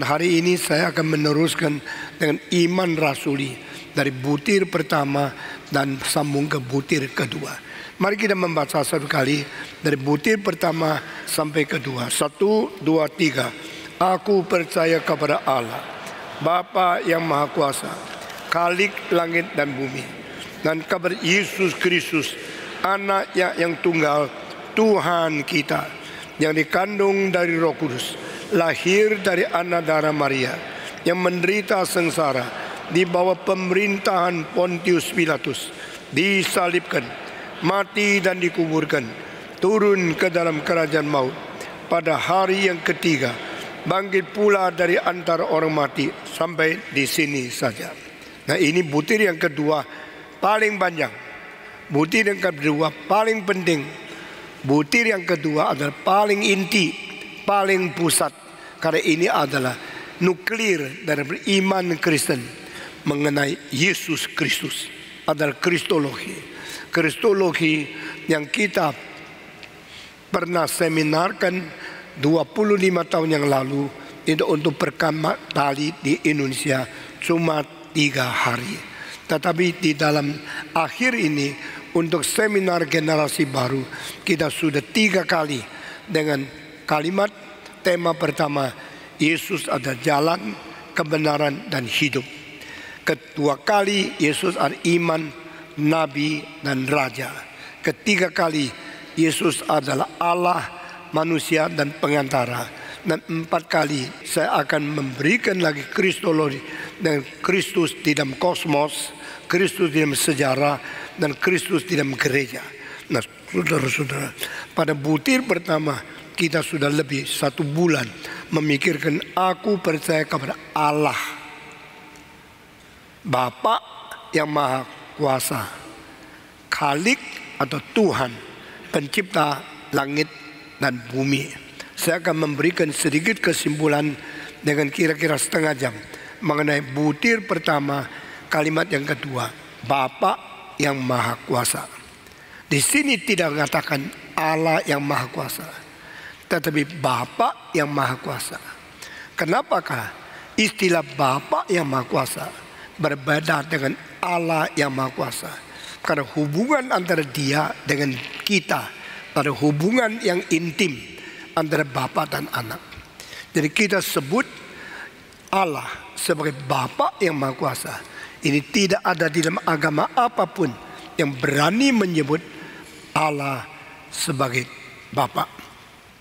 hari ini saya akan meneruskan dengan iman rasuli dari butir pertama dan sambung ke butir kedua. Mari kita membaca satu kali dari butir pertama sampai kedua. 1, 2, 3. Aku percaya kepada Allah, Bapa yang Maha Kuasa, Khalik langit dan bumi, dan kepada Yesus Kristus, Anak yang tunggal, Tuhan kita, yang dikandung dari Roh Kudus, lahir dari anak darah Maria, yang menderita sengsara di bawah pemerintahan Pontius Pilatus, disalibkan, mati dan dikuburkan, turun ke dalam kerajaan maut, pada hari yang ketiga bangkit pula dari antara orang mati. Sampai di sini saja. Nah, ini butir yang kedua paling panjang. Butir yang kedua paling penting. Butir yang kedua adalah paling inti, paling pusat. Karena ini adalah nuklir dari iman Kristen mengenai Yesus Kristus. Adalah Kristologi. Kristologi yang kita pernah seminarkan 25 tahun yang lalu itu untuk pertama kali di Indonesia cuma 3 hari. Tetapi di dalam akhir ini untuk seminar generasi baru kita sudah 3 kali dengan kalimat tema pertama, Yesus adalah jalan, kebenaran dan hidup. Kedua kali Yesus adalah iman, nabi dan raja. Ketiga kali Yesus adalah Allah, manusia dan pengantara. Dan 4 kali saya akan memberikan lagi kristologi dan Kristus di dalam kosmos, Kristus di dalam sejarah, dan Kristus di dalam gereja. Nah, saudara-saudara, pada butir pertama kita sudah lebih 1 bulan memikirkan aku percaya kepada Allah, Bapa yang Maha Kuasa, Khalik atau Tuhan, pencipta langit dan bumi. Saya akan memberikan sedikit kesimpulan dengan kira-kira setengah jam mengenai butir pertama, kalimat yang kedua, Bapa yang Maha Kuasa. Di sini tidak mengatakan Allah yang Maha Kuasa, tetapi Bapa yang Maha Kuasa. Kenapakah istilah Bapa yang Maha Kuasa berbeda dengan Allah yang Maha Kuasa? Karena hubungan antara Dia dengan kita ada hubungan yang intim antara Bapa dan Anak. Jadi kita sebut Allah sebagai Bapa yang Maha Kuasa. Ini tidak ada di dalam agama apapun yang berani menyebut Allah sebagai Bapa.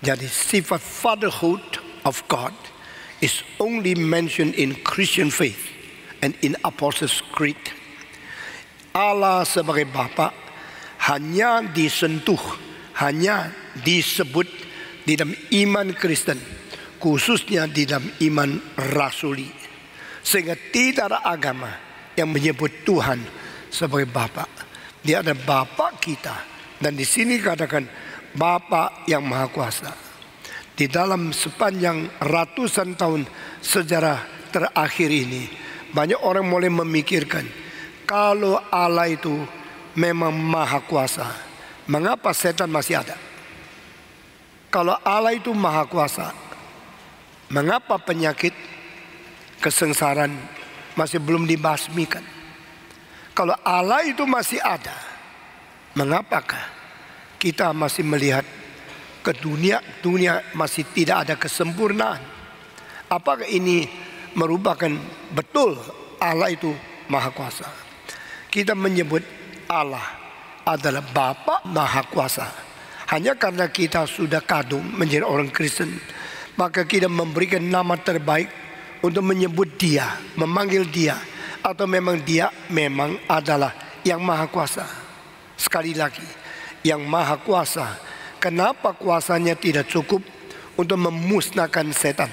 Jadi sifat fatherhood of God is only mentioned in Christian faith and in Apostles' Creed. Allah sebagai Bapa hanya disentuh, hanya disebut di dalam iman Kristen, khususnya di dalam iman rasuli. Sehingga tidak ada agama yang menyebut Tuhan sebagai Bapa. Dia ada Bapa kita, dan di sini katakan Bapa yang Maha Kuasa. Di dalam sepanjang ratusan tahun sejarah terakhir ini, banyak orang mulai memikirkan, kalau Allah itu memang Maha Kuasa, mengapa setan masih ada? Kalau Allah itu Maha Kuasa, mengapa penyakit, kesengsaraan masih belum dibasmikan? Kalau Allah itu masih ada, mengapakah kita masih melihat ke dunia masih tidak ada kesempurnaan? Apakah ini merupakan betul Allah itu Maha Kuasa? Kita menyebut Allah adalah Bapa Maha Kuasa hanya karena kita sudah kadung menjadi orang Kristen, maka kita memberikan nama terbaik untuk menyebut Dia, memanggil Dia, atau memang Dia memang adalah yang Maha Kuasa. Sekali lagi, yang Maha Kuasa. Kenapa kuasanya tidak cukup untuk memusnahkan setan?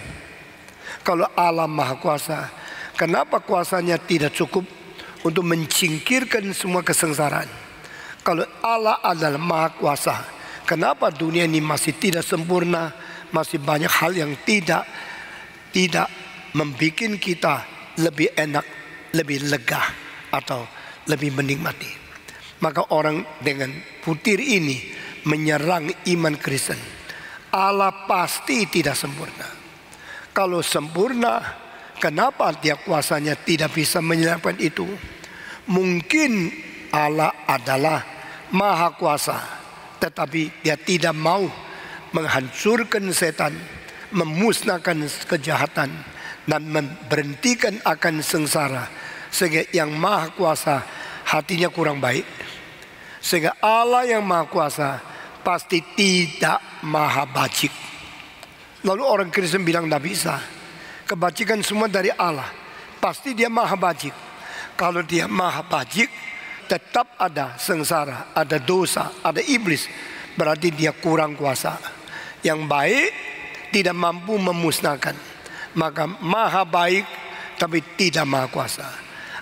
Kalau Allah Maha Kuasa, kenapa kuasanya tidak cukup untuk mencingkirkan semua kesengsaraan? Kalau Allah adalah Maha Kuasa, kenapa dunia ini masih tidak sempurna, masih banyak hal yang tidak membuat kita lebih enak, lebih lega, atau lebih menikmati? Maka orang dengan butir ini menyerang iman Kristen. Allah pasti tidak sempurna. Kalau sempurna, kenapa dia kuasanya tidak bisa menyelamatkan itu? Mungkin Allah adalah maha kuasa, tetapi dia tidak mau menghancurkan setan, memusnahkan kejahatan, dan memberhentikan akan sengsara. Sehingga yang maha kuasa hatinya kurang baik. Sehingga Allah yang maha kuasa pasti tidak maha bajik. Lalu orang Kristen bilang tidak bisa, kebajikan semua dari Allah. Pasti dia maha bajik. Kalau dia maha bajik, tetap ada sengsara, ada dosa, ada iblis. Berarti dia kurang kuasa. Yang baik tidak mampu memusnahkan. Maka maha baik tapi tidak maha kuasa.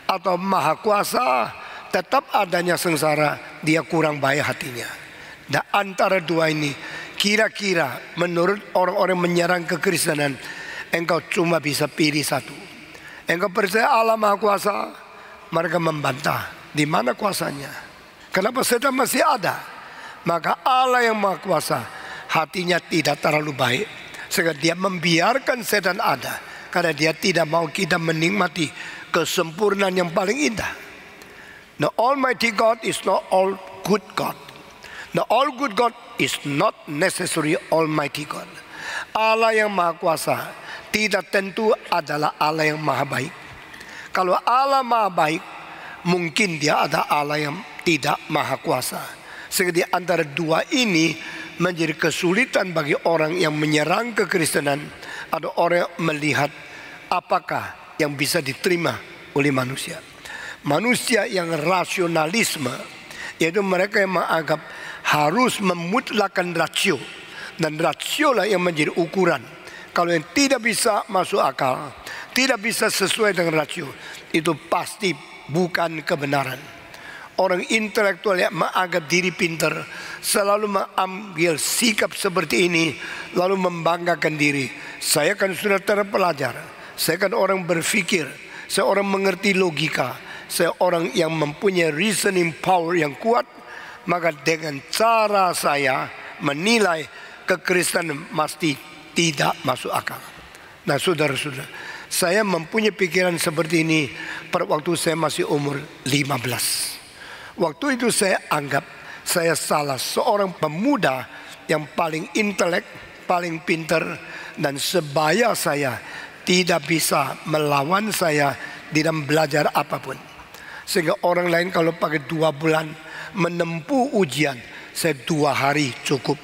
Atau maha kuasa tetap adanya sengsara, dia kurang baik hatinya. Dan antara dua ini, kira-kira menurut orang-orang menyerang kekristenan, engkau cuma bisa pilih satu. Engkau percaya Allah maha kuasa, mereka membantah. Di mana kuasanya? Kenapa setan masih ada? Maka Allah yang maha kuasa hatinya tidak terlalu baik, sehingga dia membiarkan setan ada, karena dia tidak mau kita menikmati kesempurnaan yang paling indah. The Almighty God is not all good God. The all good God is not necessarily Almighty God. Allah yang maha kuasa tidak tentu adalah Allah yang maha baik. Kalau Allah maha baik, mungkin dia ada Allah yang tidak maha kuasa. Sehingga di antara dua ini menjadi kesulitan bagi orang yang menyerang kekristenan. Ada orang yang melihat apakah yang bisa diterima oleh manusia. Manusia yang rasionalisme, yaitu mereka yang menganggap harus memutlakkan rasio, dan rasio lah yang menjadi ukuran. Kalau yang tidak bisa masuk akal, tidak bisa sesuai dengan rasio, itu pasti bukan kebenaran. Orang intelektual yang menganggap diri pintar selalu mengambil sikap seperti ini, lalu membanggakan diri. Saya kan sudah terpelajar, saya kan orang berpikir, saya orang mengerti logika, saya orang yang mempunyai reasoning power yang kuat. Maka dengan cara saya menilai kekristenan mesti tidak masuk akal. Nah saudara-saudara, saya mempunyai pikiran seperti ini pada waktu saya masih umur 15. Waktu itu saya anggap saya salah seorang pemuda yang paling intelek, paling pintar, dan sebaya saya tidak bisa melawan saya di dalam belajar apapun. Sehingga orang lain kalau pakai 2 bulan menempuh ujian, saya 2 hari cukup.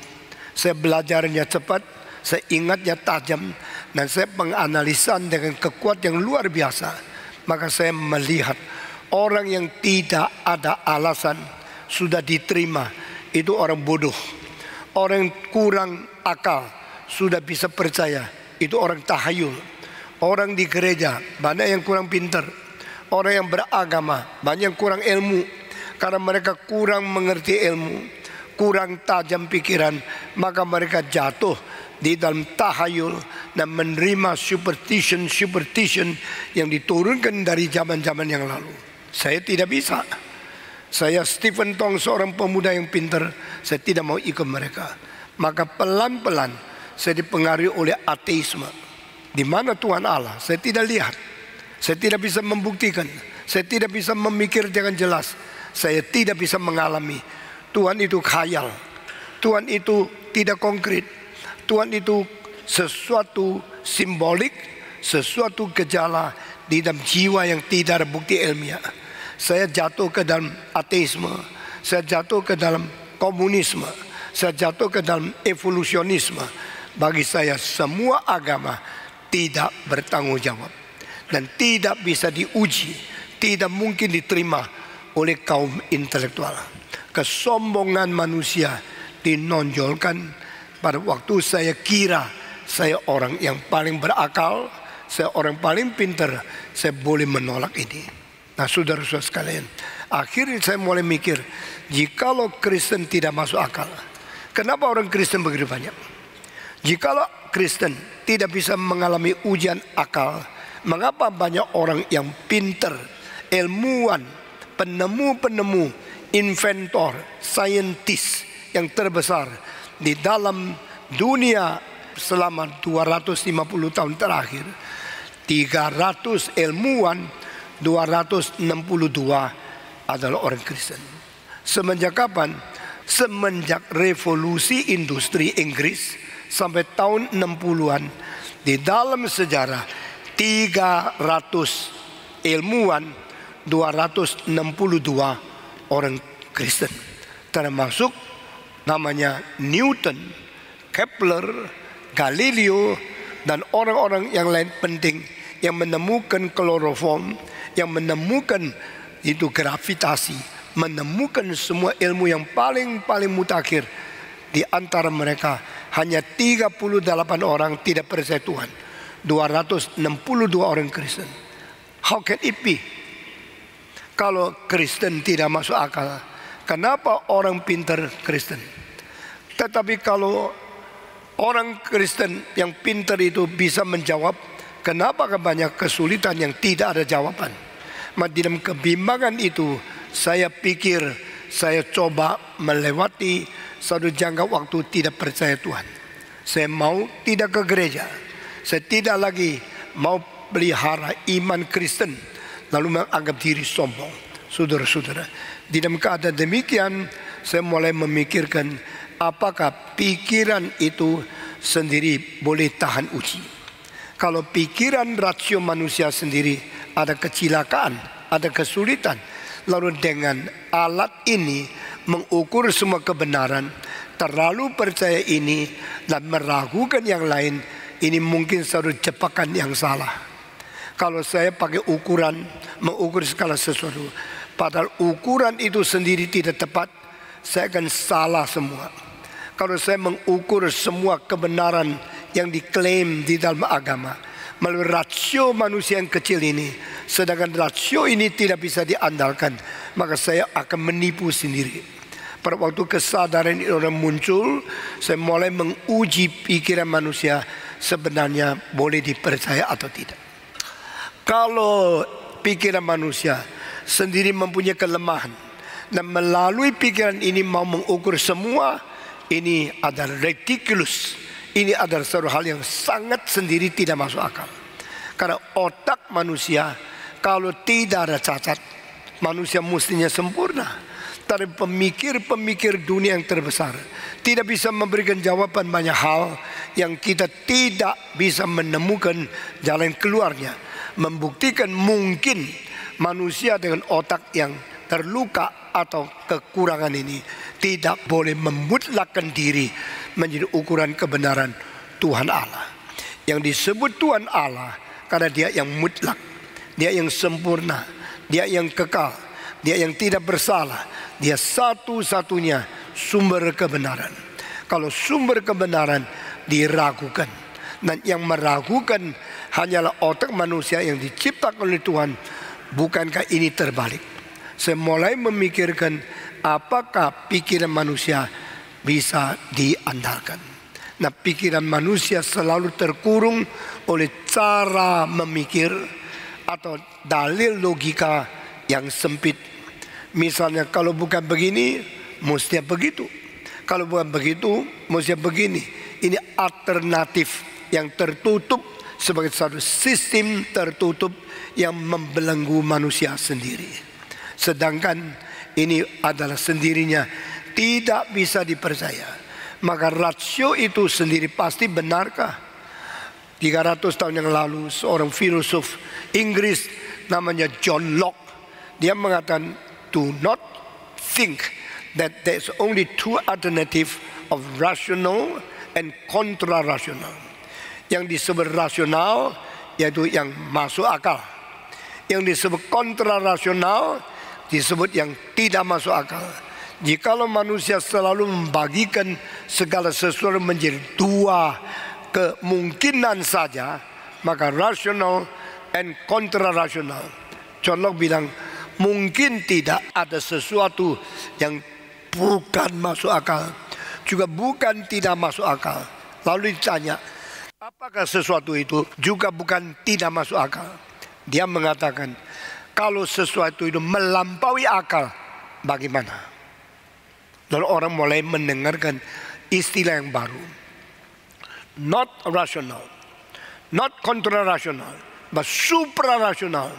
Saya belajarnya cepat, saya ingatnya tajam, dan saya penganalisan dengan kekuatan yang luar biasa. Maka saya melihat orang yang tidak ada alasan sudah diterima, itu orang bodoh. Orang yang kurang akal sudah bisa percaya, itu orang tahayul. Orang di gereja banyak yang kurang pintar. Orang yang beragama banyak yang kurang ilmu. Karena mereka kurang mengerti ilmu, kurang tajam pikiran, maka mereka jatuh di dalam tahayul dan menerima superstition yang diturunkan dari zaman-zaman yang lalu. Saya tidak bisa. Saya Stephen Tong, seorang pemuda yang pintar, saya tidak mau ikut mereka. Maka pelan-pelan saya dipengaruhi oleh ateisme. Di mana Tuhan Allah? Saya tidak lihat. Saya tidak bisa membuktikan. Saya tidak bisa memikir dengan jelas. Saya tidak bisa mengalami. Tuhan itu khayal. Tuhan itu tidak konkret. Tuhan itu sesuatu simbolik, sesuatu gejala di dalam jiwa yang tidak ada bukti ilmiah. Saya jatuh ke dalam ateisme. Saya jatuh ke dalam komunisme. Saya jatuh ke dalam evolusionisme. Bagi saya semua agama tidak bertanggung jawab dan tidak bisa diuji, tidak mungkin diterima oleh kaum intelektual. Kesombongan manusia dinonjolkan pada waktu saya kira saya orang yang paling berakal, saya orang paling pintar, saya boleh menolak ini. Nah saudara-saudara sekalian, akhirnya saya mulai mikir, jikalau Kristen tidak masuk akal, kenapa orang Kristen begitu banyak? Jikalau Kristen tidak bisa mengalami ujian akal, mengapa banyak orang yang pintar, ilmuwan, penemu-penemu, inventor, saintis yang terbesar di dalam dunia selama 250 tahun terakhir 300 ilmuwan, 262 adalah orang Kristen. Semenjak kapan? Semenjak revolusi industri Inggris sampai tahun 60-an, di dalam sejarah 300 ilmuwan, 262 orang Kristen, termasuk namanya Newton, Kepler, Galileo, dan orang-orang yang lain penting yang menemukan kloroform, yang menemukan itu gravitasi, menemukan semua ilmu yang paling mutakhir. Di antara mereka hanya 38 orang tidak percaya Tuhan, 262 orang Kristen. How can it be? Kalau Kristen tidak masuk akal, kenapa orang pintar Kristen? Tetapi kalau orang Kristen yang pintar itu bisa menjawab, kenapa banyak kesulitan yang tidak ada jawaban? Di dalam kebimbangan itu, saya pikir saya coba melewati satu jangka waktu tidak percaya Tuhan. Saya mau tidak ke gereja. Saya tidak lagi mau pelihara iman Kristen lalu menganggap diri sombong. Saudara-saudara, di dalam keadaan demikian, saya mulai memikirkan apakah pikiran itu sendiri boleh tahan uji. Kalau pikiran rasio manusia sendiri ada kecelakaan, ada kesulitan, lalu dengan alat ini mengukur semua kebenaran, terlalu percaya ini dan meragukan yang lain, ini mungkin satu jebakan yang salah. Kalau saya pakai ukuran, mengukur segala sesuatu, padahal ukuran itu sendiri tidak tepat, saya akan salah semua. Kalau saya mengukur semua kebenaran yang diklaim di dalam agama melalui rasio manusia yang kecil ini, sedangkan rasio ini tidak bisa diandalkan, maka saya akan menipu sendiri. Pada waktu kesadaran itu muncul, saya mulai menguji pikiran manusia sebenarnya boleh dipercaya atau tidak. Kalau pikiran manusia sendiri mempunyai kelemahan dan melalui pikiran ini mau mengukur semua, ini adalah ridiculous. Ini adalah suatu hal yang sangat sendiri tidak masuk akal. Karena otak manusia kalau tidak ada cacat, manusia mestinya sempurna. Tapi pemikir-pemikir dunia yang terbesar tidak bisa memberikan jawaban banyak hal yang kita tidak bisa menemukan jalan keluarnya. Membuktikan mungkin manusia dengan otak yang terluka atau kekurangan ini tidak boleh memutlakkan diri menjadi ukuran kebenaran Tuhan Allah. Yang disebut Tuhan Allah karena Dia yang mutlak, Dia yang sempurna, Dia yang kekal, Dia yang tidak bersalah, Dia satu-satunya sumber kebenaran. Kalau sumber kebenaran diragukan, dan yang meragukan hanyalah otak manusia yang diciptakan oleh Tuhan, bukankah ini terbalik? Saya mulai memikirkan apakah pikiran manusia bisa diandalkan. Nah, pikiran manusia selalu terkurung oleh cara memikir atau dalil logika yang sempit. Misalnya kalau bukan begini, mesti begitu. Kalau bukan begitu, mesti begini. Ini alternatif yang tertutup sebagai satu sistem tertutup yang membelenggu manusia sendiri. Sedangkan ini adalah sendirinya tidak bisa dipercaya. Maka rasio itu sendiri pasti benarkah? 300 tahun yang lalu seorang filosof Inggris namanya John Locke, dia mengatakan, do not think that there's only two alternatives of rational and contra-rational. Yang disebut rasional yaitu yang masuk akal. Yang disebut kontra-rasional disebut yang tidak masuk akal. Jikalau manusia selalu membagikan segala sesuatu menjadi dua kemungkinan saja, maka rasional and kontra-rasional. John Locke bilang, mungkin tidak ada sesuatu yang bukan masuk akal, juga bukan tidak masuk akal. Lalu ditanya, apakah sesuatu itu juga bukan tidak masuk akal? Dia mengatakan, kalau sesuatu itu melampaui akal, bagaimana? Lalu orang mulai mendengarkan istilah yang baru. not rational, not kontrarasional, but suprarasional.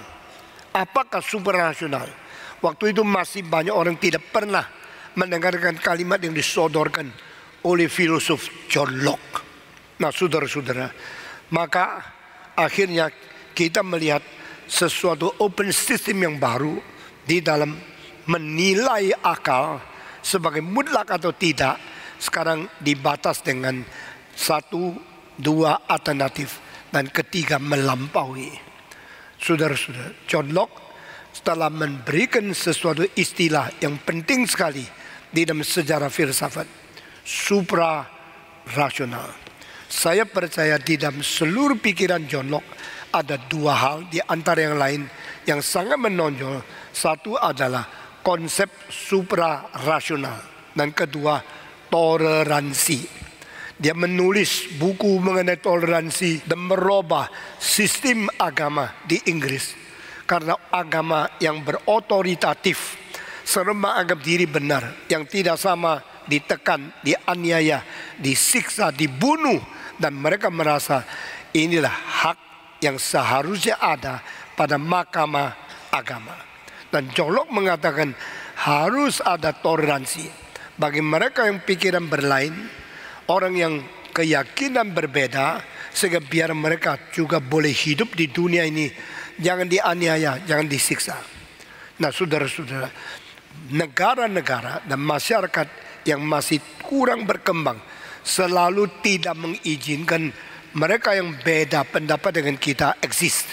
Apakah suprarasional? Waktu itu masih banyak orang tidak pernah mendengarkan kalimat yang disodorkan oleh filosof John Locke. Nah, saudara-saudara, maka akhirnya kita melihat sesuatu open system yang baru di dalam menilai akal sebagai mutlak atau tidak. Sekarang dibatas dengan 1, 2 alternatif, dan ketiga melampaui. Saudara-saudara, John Locke setelah memberikan sesuatu istilah yang penting sekali di dalam sejarah filsafat, supra-rasional. Saya percaya di dalam seluruh pikiran John Locke ada 2 hal di antara yang lain yang sangat menonjol. Satu adalah konsep supra-rasional, dan kedua toleransi. Dia menulis buku mengenai toleransi dan merubah sistem agama di Inggris. Karena agama yang berotoritatif selalu menganggap diri benar, yang tidak sama ditekan, dianiaya, disiksa, dibunuh, dan mereka merasa inilah hak yang seharusnya ada pada mahkamah agama. Dan John Locke mengatakan harus ada toleransi bagi mereka yang pikiran berlain, orang yang keyakinan berbeda, sehingga biar mereka juga boleh hidup di dunia ini, jangan dianiaya, jangan disiksa. Nah, saudara-saudara, negara-negara dan masyarakat yang masih kurang berkembang selalu tidak mengizinkan mereka yang beda pendapat dengan kita eksis.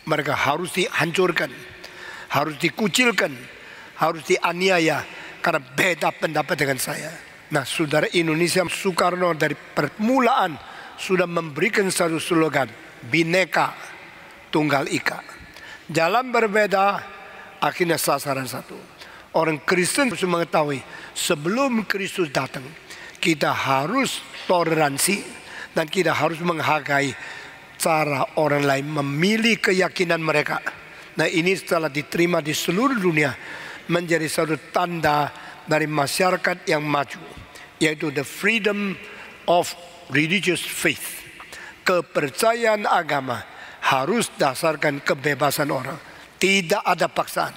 Mereka harus dihancurkan, harus dikucilkan, harus dianiaya karena beda pendapat dengan saya. Nah, saudara, Indonesia, Soekarno dari permulaan sudah memberikan satu slogan, Bhinneka Tunggal Ika. Jalan berbeda, akhirnya sasaran satu. Orang Kristen harus mengetahui sebelum Kristus datang, kita harus toleransi dan kita harus menghargai cara orang lain memilih keyakinan mereka. Nah, ini setelah diterima di seluruh dunia menjadi satu tanda dari masyarakat yang maju, yaitu the freedom of religious faith. Kepercayaan agama harus dasarkan kebebasan orang, tidak ada paksaan.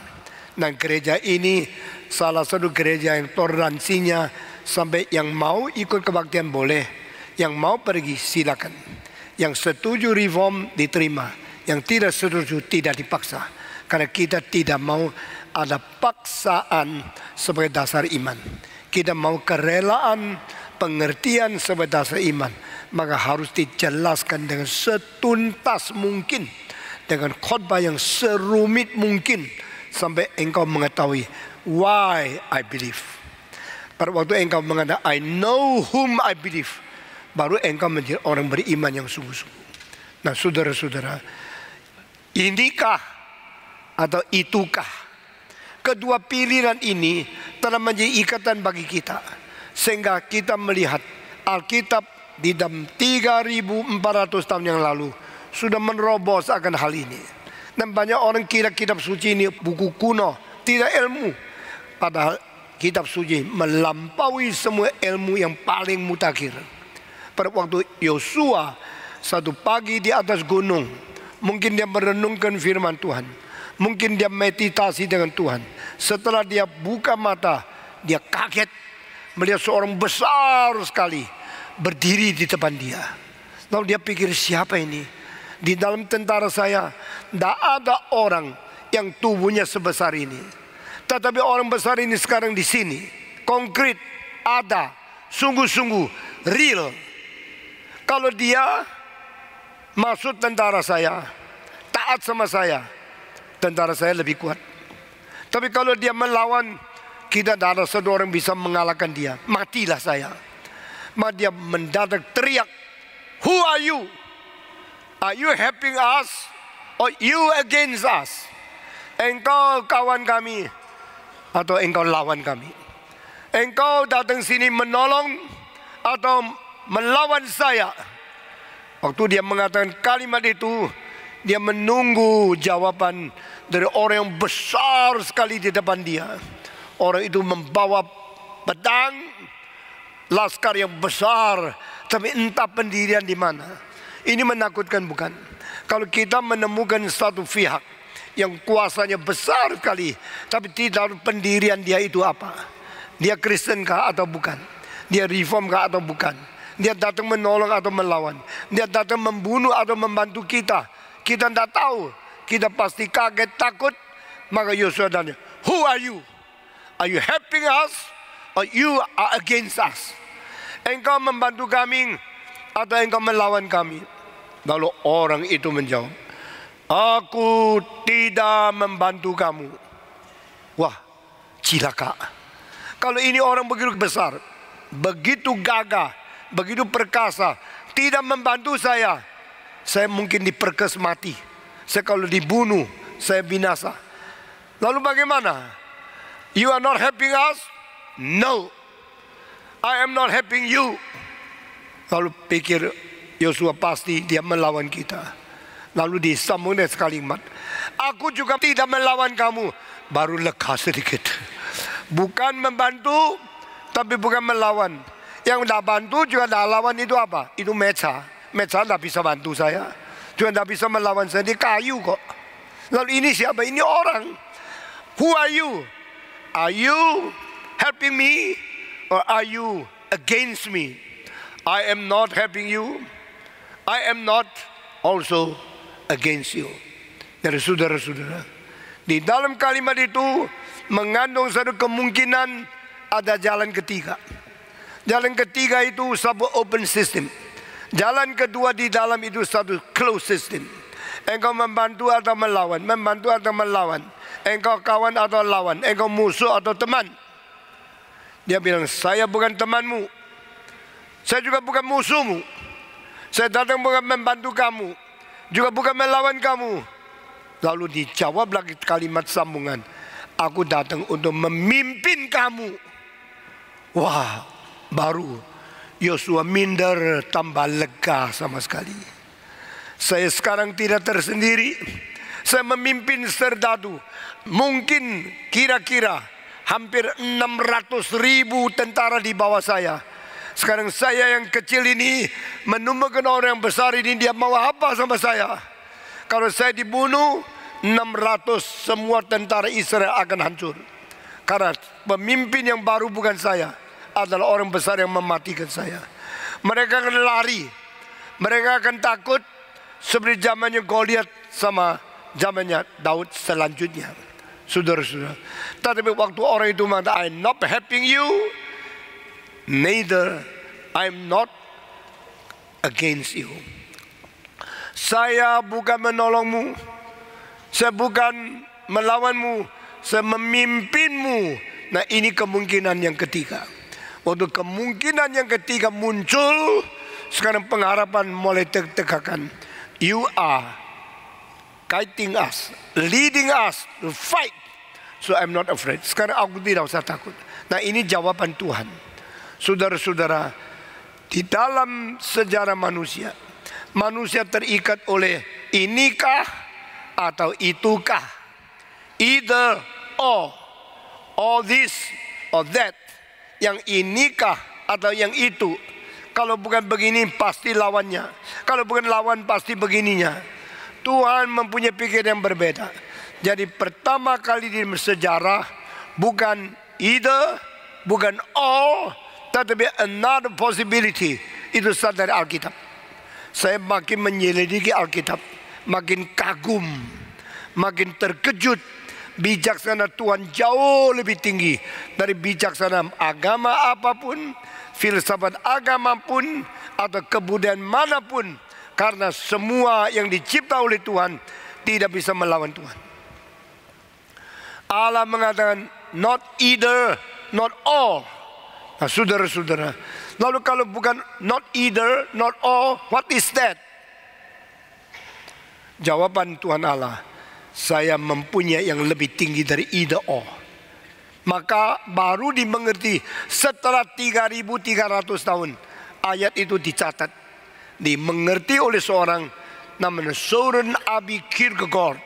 Dan gereja ini salah satu gereja yang toleransinya sampai yang mau ikut kebaktian boleh, yang mau pergi silakan, yang setuju reform diterima, yang tidak setuju tidak dipaksa. Karena kita tidak mau ada paksaan sebagai dasar iman. Kita mau kerelaan, pengertian sebagai dasar iman. Maka harus dijelaskan dengan setuntas mungkin, dengan khotbah yang serumit mungkin, sampai engkau mengetahui why I believe. Pada waktu engkau mengatakan I know whom I believe, baru engkau menjadi orang beriman yang sungguh-sungguh. Nah, saudara-saudara, inikah atau itukah? Kedua pilihan ini telah menjadi ikatan bagi kita, sehingga kita melihat Alkitab di dalam 3.400 tahun yang lalu sudah menerobos akan hal ini. Dan banyak orang kira kitab suci ini buku kuno, tidak ilmu. Padahal kitab suci melampaui semua ilmu yang paling mutakhir. Pada waktu Yosua satu pagi di atas gunung, mungkin dia merenungkan firman Tuhan, mungkin dia meditasi dengan Tuhan. Setelah dia buka mata, dia kaget melihat seorang besar sekali berdiri di depan dia. Lalu dia pikir, siapa ini? Di dalam tentara saya tidak ada orang yang tubuhnya sebesar ini. Tetapi orang besar ini sekarang di sini, konkret, ada, sungguh-sungguh, real. Kalau dia masuk tentara saya, taat sama saya, tentara saya lebih kuat. Tapi kalau dia melawan, kita tidak ada satu orang bisa mengalahkan dia. Matilah saya. Maka dia mendadak teriak, who are you? Are you helping us or you against us? Engkau kawan kami atau engkau lawan kami? Engkau datang sini menolong atau melawan saya? Waktu dia mengatakan kalimat itu, dia menunggu jawaban dari orang yang besar sekali di depan dia. Orang itu membawa pedang, laskar yang besar, Tapi entah pendirian di mana. Ini menakutkan bukan? Kalau kita menemukan satu pihak yang kuasanya besar sekali, tapi tidak pendirian dia itu apa? Dia Kristen kah atau bukan? Dia reform kah atau bukan? Dia datang menolong atau melawan? Dia datang membunuh atau membantu kita? Kita tidak tahu. Kita pasti kaget, takut. Maka Yosua tanya, who are you? Are you helping us? Or you are against us? Engkau membantu kami atau engkau melawan kami? Lalu orang itu menjawab, aku tidak membantu kamu. Wah, cilaka. Kalau ini orang begitu besar, begitu gagah, begitu perkasa, tidak membantu saya mungkin diperkes mati. Saya kalau dibunuh, saya binasa. Lalu bagaimana? You are not helping us? No, I am not helping you. Lalu pikir Yosua pasti dia melawan kita. Lalu disambung dengan kalimat, aku juga tidak melawan kamu. Baru lega sedikit. Bukan membantu, tapi bukan melawan. Yang tidak bantu juga tidak lawan itu apa? Itu meca. Meca tidak bisa bantu saya, juga tidak bisa melawan saya. Di kayu kok. Lalu ini siapa? Ini orang. Who are you? Are you helping me or are you against me? I am not helping you. I am not also against you. Dari saudara-saudara, di dalam kalimat itu mengandung satu kemungkinan ada jalan ketiga. Jalan ketiga itu satu open system. Jalan kedua di dalam itu satu closed system. Engkau membantu atau melawan, membantu atau melawan. Engkau kawan atau lawan, engkau musuh atau teman. Dia bilang, saya bukan temanmu, saya juga bukan musuhmu. Saya datang bukan membantu kamu, juga bukan melawan kamu. Lalu dijawab lagi kalimat sambungan, aku datang untuk memimpin kamu. Wah, baru Yosua minder, tambah lega sama sekali. Saya sekarang tidak tersendiri. Saya memimpin serdadu. Mungkin kira-kira hampir 600.000 tentara di bawah saya. Sekarang saya yang kecil ini menemukan orang yang besar ini, dia mau apa sama saya? Kalau saya dibunuh, 600 semua tentara Israel akan hancur. Karena pemimpin yang baru bukan saya, adalah orang besar yang mematikan saya. Mereka akan lari, mereka akan takut seperti zamannya Goliat sama zamannya Daud selanjutnya. Saudara-saudara, tapi waktu orang itu mengatakan, I'm not helping you, neither I'm not against you. Saya bukan menolongmu, saya bukan melawanmu, saya memimpinmu. Nah, ini kemungkinan yang ketiga. Waktu kemungkinan yang ketiga muncul, sekarang pengharapan mulai tertekankan. You are guiding us, leading us to fight, so I'm not afraid. Sekarang aku tidak usah takut. Nah, ini jawaban Tuhan. Saudara-saudara, di dalam sejarah manusia, manusia terikat oleh inikah atau itukah, either or this or that. Yang inikah atau yang itu. Kalau bukan begini pasti lawannya. Kalau bukan lawan pasti begininya. Tuhan mempunyai pikiran yang berbeda. Jadi pertama kali di sejarah, bukan either, bukan all, tetapi another possibility. Itu dari Alkitab. Saya makin menyelidiki Alkitab, makin kagum, makin terkejut. Bijaksana Tuhan jauh lebih tinggi dari bijaksana agama apapun, filsafat agama pun, atau kebudayaan manapun. Karena semua yang dicipta oleh Tuhan tidak bisa melawan Tuhan. Allah mengatakan not either, not all. Nah, saudara-saudara, lalu kalau bukan not either, not all, what is that? Jawaban Tuhan Allah, saya mempunyai yang lebih tinggi dari either or. Maka baru dimengerti setelah 3.300 tahun ayat itu dicatat, dimengerti oleh seorang namanya Søren Abi Kierkegaard.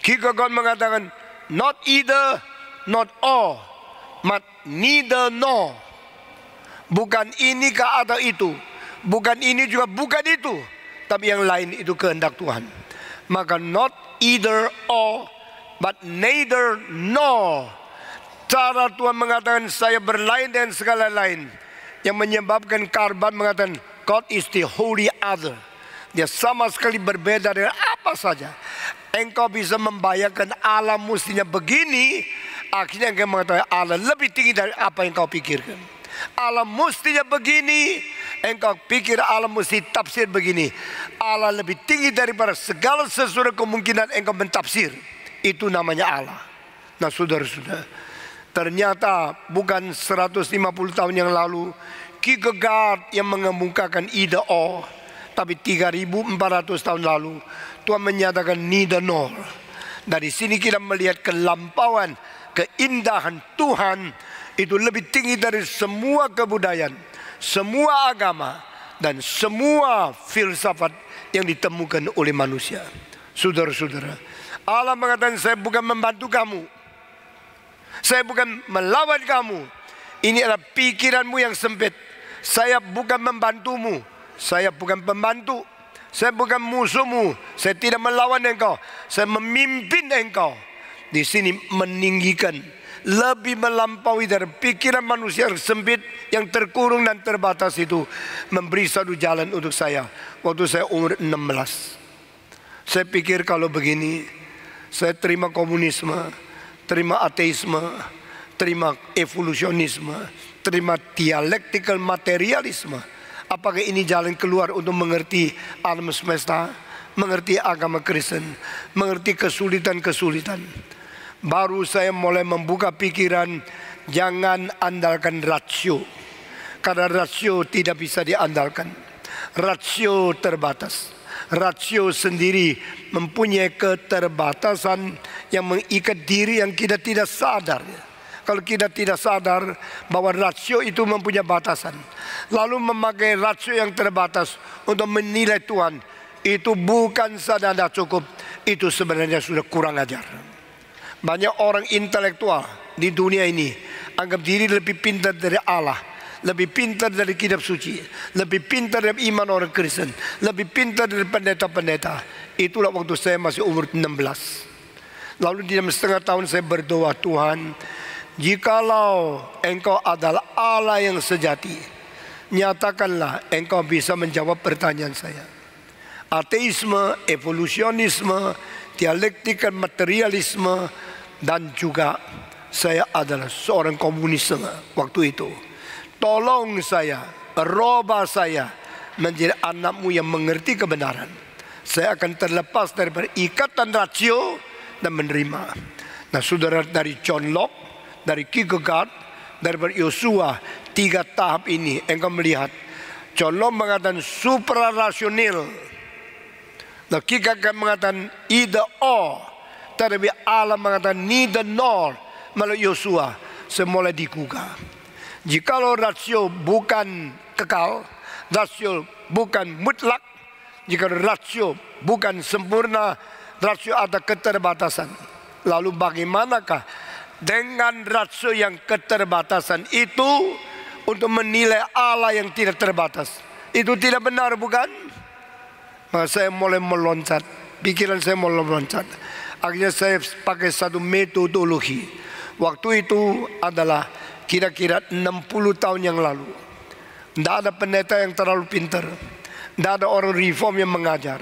Kierkegaard mengatakan not either, not all, but neither nor. Bukan inikah atau itu, bukan ini juga bukan itu, tapi yang lain itu kehendak Tuhan. Maka not either or, but neither nor. Cara Tuhan mengatakan saya berlain dengan segala lain, yang menyebabkan Karban mengatakan God is the holy other. Dia sama sekali berbeda dengan apa saja. Engkau bisa membayangkan Allah mestinya begini, akhirnya engkau mengatakan Allah lebih tinggi dari apa yang kau pikirkan. Allah mestinya begini, engkau pikir Allah mesti tafsir begini. Allah lebih tinggi daripada segala sesuatu kemungkinan engkau mentafsir. Itu namanya Allah. Nah saudara-saudara, ternyata bukan 150 tahun yang lalu Kierkegaard yang mengemukakan ide O, tapi 3.400 tahun lalu Tuhan menyatakan neither nor. Dari sini kita melihat kelampauan, keindahan Tuhan itu lebih tinggi dari semua kebudayaan, semua agama, dan semua filsafat yang ditemukan oleh manusia. Saudara-saudara, Allah mengatakan saya bukan membantu kamu, saya bukan melawan kamu. Ini adalah pikiranmu yang sempit. Saya bukan membantumu, saya bukan pembantu, saya bukan musuhmu, saya tidak melawan engkau, saya memimpin engkau. Di sini meninggikan, lebih melampaui dari pikiran manusia yang sempit, yang terkurung dan terbatas itu, memberi satu jalan untuk saya. Waktu saya umur 16, saya pikir kalau begini, saya terima komunisme, terima ateisme, terima evolusionisme, terima dialektikal materialisme. Apakah ini jalan keluar untuk mengerti alam semesta, mengerti agama Kristen, mengerti kesulitan-kesulitan? Baru saya mulai membuka pikiran, jangan andalkan rasio, karena rasio tidak bisa diandalkan. Rasio terbatas. Rasio sendiri mempunyai keterbatasan yang mengikat diri yang kita tidak sadar. Kalau kita tidak sadar bahwa rasio itu mempunyai batasan, lalu memakai rasio yang terbatas untuk menilai Tuhan, itu bukan saja tidak cukup, itu sebenarnya sudah kurang ajar. Banyak orang intelektual di dunia ini anggap diri lebih pintar dari Allah, lebih pintar dari kitab suci, lebih pintar dari iman orang Kristen, lebih pintar dari pendeta-pendeta. Itulah waktu saya masih umur 16. Lalu di dalam setengah tahun saya berdoa, Tuhan, jikalau engkau adalah Allah yang sejati, nyatakanlah engkau bisa menjawab pertanyaan saya. Ateisme, evolusionisme, dialektika materialisme, dan juga saya adalah seorang komunis waktu itu. Tolong saya, rubah saya menjadi anakmu yang mengerti kebenaran. Saya akan terlepas daripada ikatan rasio dan menerima. Nah saudara, dari John Locke, dari Kierkegaard, dari Yosua, 3 tahap ini engkau melihat. John Locke mengatakan suprarasional, nah Kierkegaard mengatakan either or, tetapi Allah mengatakan neither nor. Melalui Yosua semula digugah. Jikalau rasio bukan kekal, rasio bukan mutlak, jika rasio bukan sempurna, rasio ada keterbatasan. Lalu bagaimanakah dengan rasio yang keterbatasan itu untuk menilai Allah yang tidak terbatas? Itu tidak benar, bukan? Maka saya mulai meloncat, pikiran saya mulai meloncat. Akhirnya saya pakai satu metodologi. Waktu itu adalah kira-kira 60 tahun yang lalu. Tidak ada pendeta yang terlalu pintar, tidak ada orang reform yang mengajar.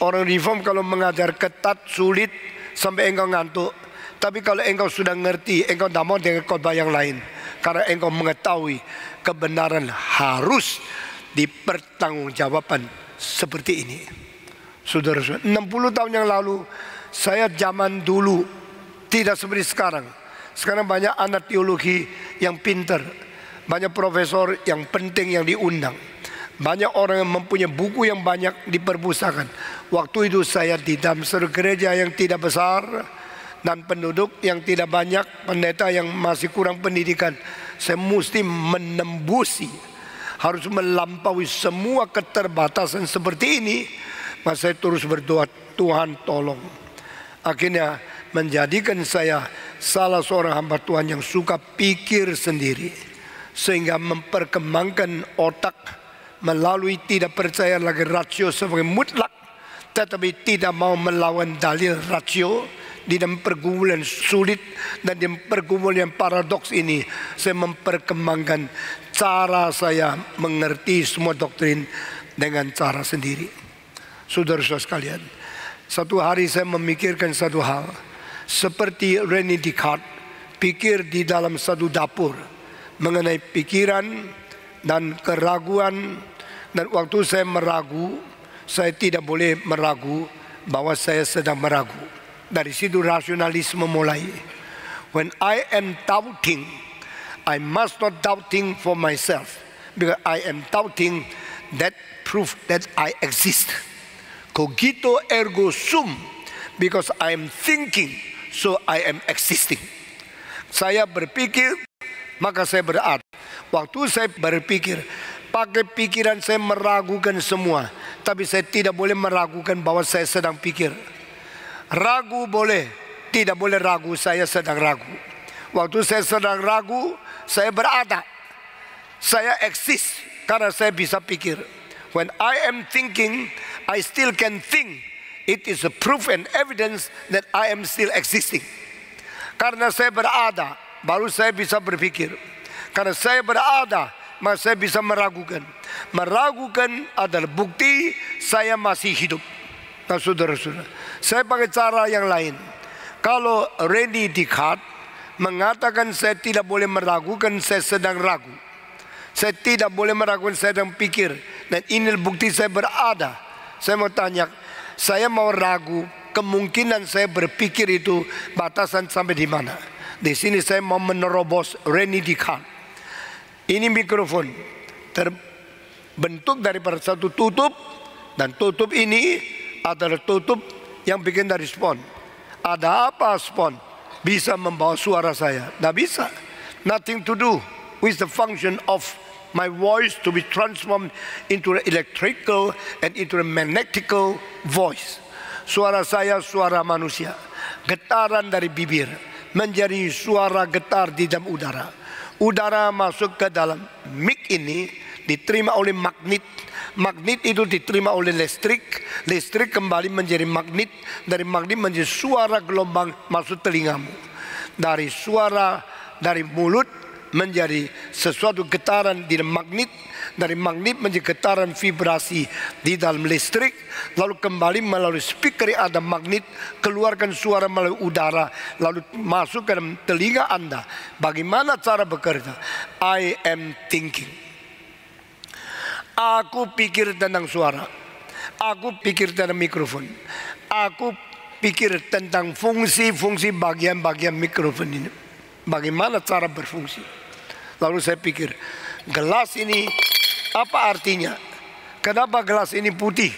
Orang reform kalau mengajar ketat, sulit, sampai engkau ngantuk. Tapi kalau engkau sudah ngerti, engkau tidak mau dengan khotbah yang lain, karena engkau mengetahui kebenaran harus dipertanggungjawabkan seperti ini. Saudara-saudara, 60 tahun yang lalu, saya zaman dulu tidak seperti sekarang. Sekarang banyak anak teologi yang pintar, banyak profesor yang penting yang diundang, banyak orang yang mempunyai buku yang banyak di perpustakaan. Waktu itu saya di dalam sebuah gereja yang tidak besar dan penduduk yang tidak banyak, pendeta yang masih kurang pendidikan. Saya mesti menembusi, harus melampaui semua keterbatasan seperti ini. Maka saya terus berdoa, Tuhan tolong. Akhirnya menjadikan saya salah seorang hamba Tuhan yang suka pikir sendiri, sehingga memperkembangkan otak melalui tidak percaya lagi rasio sebagai mutlak, tetapi tidak mau melawan dalil rasio di dalam pergumulan sulit dan di pergumulan yang paradoks ini. Saya memperkembangkan cara saya mengerti semua doktrin dengan cara sendiri. Saudara-saudara sekalian, satu hari saya memikirkan satu hal, seperti René Descartes, pikir di dalam satu dapur mengenai pikiran dan keraguan. Dan waktu saya meragu, saya tidak boleh meragu bahwa saya sedang meragu. Dari situ rasionalisme mulai. When I am doubting, I must not doubting for myself, because I am doubting that proof that I exist. Cogito ergo sum, because I am thinking, so I am existing. Saya berpikir, maka saya berada. Waktu saya berpikir, pakai pikiran saya meragukan semua, tapi saya tidak boleh meragukan bahwa saya sedang pikir. Ragu boleh, tidak boleh ragu saya sedang ragu. Waktu saya sedang ragu, saya berada. Saya eksis karena saya bisa pikir. When I am thinking, I still can think. It is a proof and evidence that I am still existing. Karena saya berada, baru saya bisa berpikir. Karena saya berada, maka saya bisa meragukan. Meragukan adalah bukti saya masih hidup. Nah, saudara-saudara, saya pakai cara yang lain. Kalau René Descartes mengatakan saya tidak boleh meragukan, saya sedang ragu. Saya tidak boleh meragukan, saya sedang pikir. Dan ini bukti saya berada. Saya mau tanya, saya mau ragu, kemungkinan saya berpikir itu batasan sampai di mana? Di sini saya mau menerobos René Descartes. Ini mikrofon terbentuk daripada satu tutup, dan tutup ini adalah tutup yang bikin dari spon. Ada apa spon bisa membawa suara saya? Tidak bisa. Nothing to do with the function of my voice to be transformed into an electrical and into a magnetical voice. Suara saya suara manusia. Getaran dari bibir menjadi suara getar di dalam udara. Udara masuk ke dalam mic ini, diterima oleh magnet. Magnet itu diterima oleh listrik. Listrik kembali menjadi magnet. Dari magnet menjadi suara gelombang masuk telingamu. Dari suara dari mulut menjadi sesuatu getaran di dalam magnet. Dari magnet menjadi getaran vibrasi di dalam listrik. Lalu kembali melalui speaker yang ada magnet, keluarkan suara melalui udara, lalu masuk ke dalam telinga Anda. Bagaimana cara bekerja? I am thinking. Aku pikir tentang suara. Aku pikir tentang mikrofon. Aku pikir tentang fungsi-fungsi bagian-bagian mikrofon ini. Bagaimana cara berfungsi? Lalu saya pikir, gelas ini apa artinya? Kenapa gelas ini putih?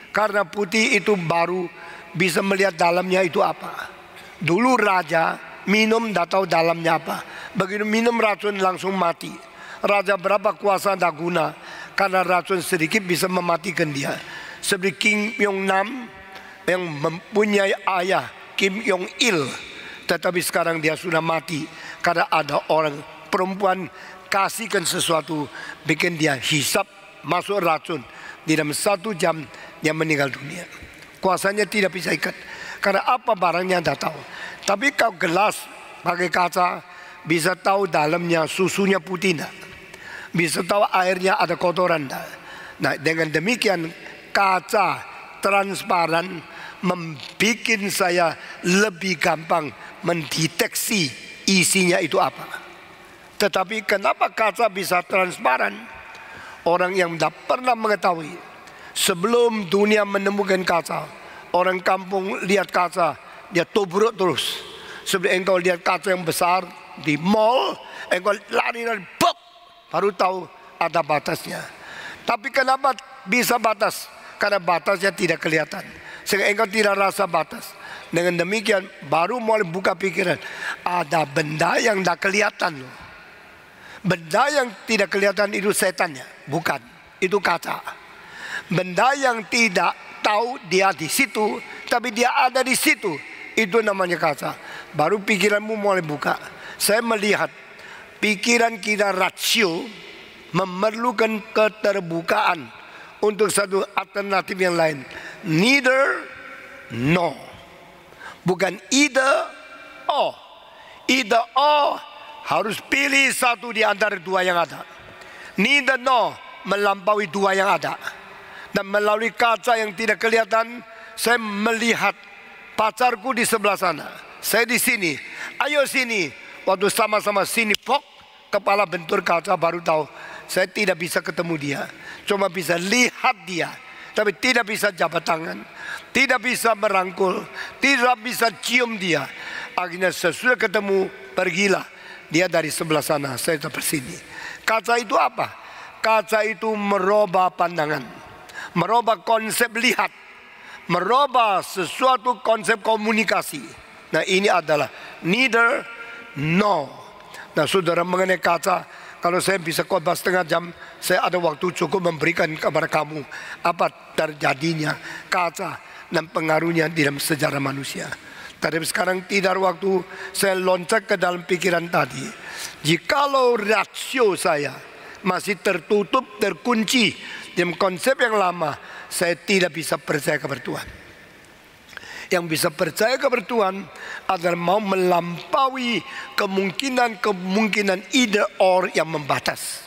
Karena putih itu baru bisa melihat dalamnya itu apa. Dulu raja minum tidak tahu dalamnya apa. Begitu minum racun langsung mati. Raja berapa kuasa tidak guna, karena racun sedikit bisa mematikan dia. Seperti Kim Jong-nam yang mempunyai ayah Kim Jong-il, tetapi sekarang dia sudah mati karena ada orang perempuan kasihkan sesuatu, bikin dia hisap masuk racun. Di dalam 1 jam dia meninggal dunia. Kuasanya tidak bisa ikat. Karena apa barangnya tidak tahu. Tapi kalau gelas pakai kaca, bisa tahu dalamnya susunya putih tidak. Bisa tahu airnya ada kotoran tidak. Nah, dengan demikian kaca transparan membuat saya lebih gampang mendeteksi isinya itu apa. Tetapi kenapa kaca bisa transparan? Orang yang tidak pernah mengetahui. Sebelum dunia menemukan kaca, orang kampung lihat kaca, dia tubruk terus. Seperti engkau lihat kaca yang besar di mall, engkau lari bok, baru tahu ada batasnya. Tapi kenapa bisa batas? Karena batasnya tidak kelihatan, sehingga engkau tidak rasa batas. Dengan demikian baru mulai buka pikiran, ada benda yang tidak kelihatan loh. Benda yang tidak kelihatan itu setannya, bukan, itu kaca. Benda yang tidak tahu dia di situ, tapi dia ada di situ, itu namanya kaca. Baru pikiranmu mulai buka. Saya melihat pikiran kita rasio memerlukan keterbukaan untuk satu alternatif yang lain. Neither, no. Bukan either, or. Either, or, harus pilih satu di antara dua yang ada. Neither, no, melampaui dua yang ada. Dan melalui kaca yang tidak kelihatan, saya melihat pacarku di sebelah sana, saya di sini. Ayo sini. Waktu sama-sama sini, pok, kepala bentur kaca, baru tahu saya tidak bisa ketemu dia. Cuma bisa lihat dia, tapi tidak bisa jabat tangan, tidak bisa merangkul, tidak bisa cium dia. Akhirnya sesudah ketemu, pergilah dia dari sebelah sana, saya tetap sini. Kaca itu apa? Kaca itu merubah pandangan, merubah konsep lihat, merubah sesuatu konsep komunikasi. Nah, ini adalah neither, no. Nah, saudara, mengenai kaca, kalau saya bisa khotbah setengah jam, saya ada waktu cukup memberikan kepada kamu apa terjadinya kaca dan pengaruhnya dalam sejarah manusia. Tapi sekarang tidak ada waktu, saya loncat ke dalam pikiran tadi. Jikalau rasio saya masih tertutup, terkunci dalam konsep yang lama, saya tidak bisa percaya kepada Tuhan. Yang bisa percaya kepada Tuhan adalah mau melampaui kemungkinan either or yang membatas.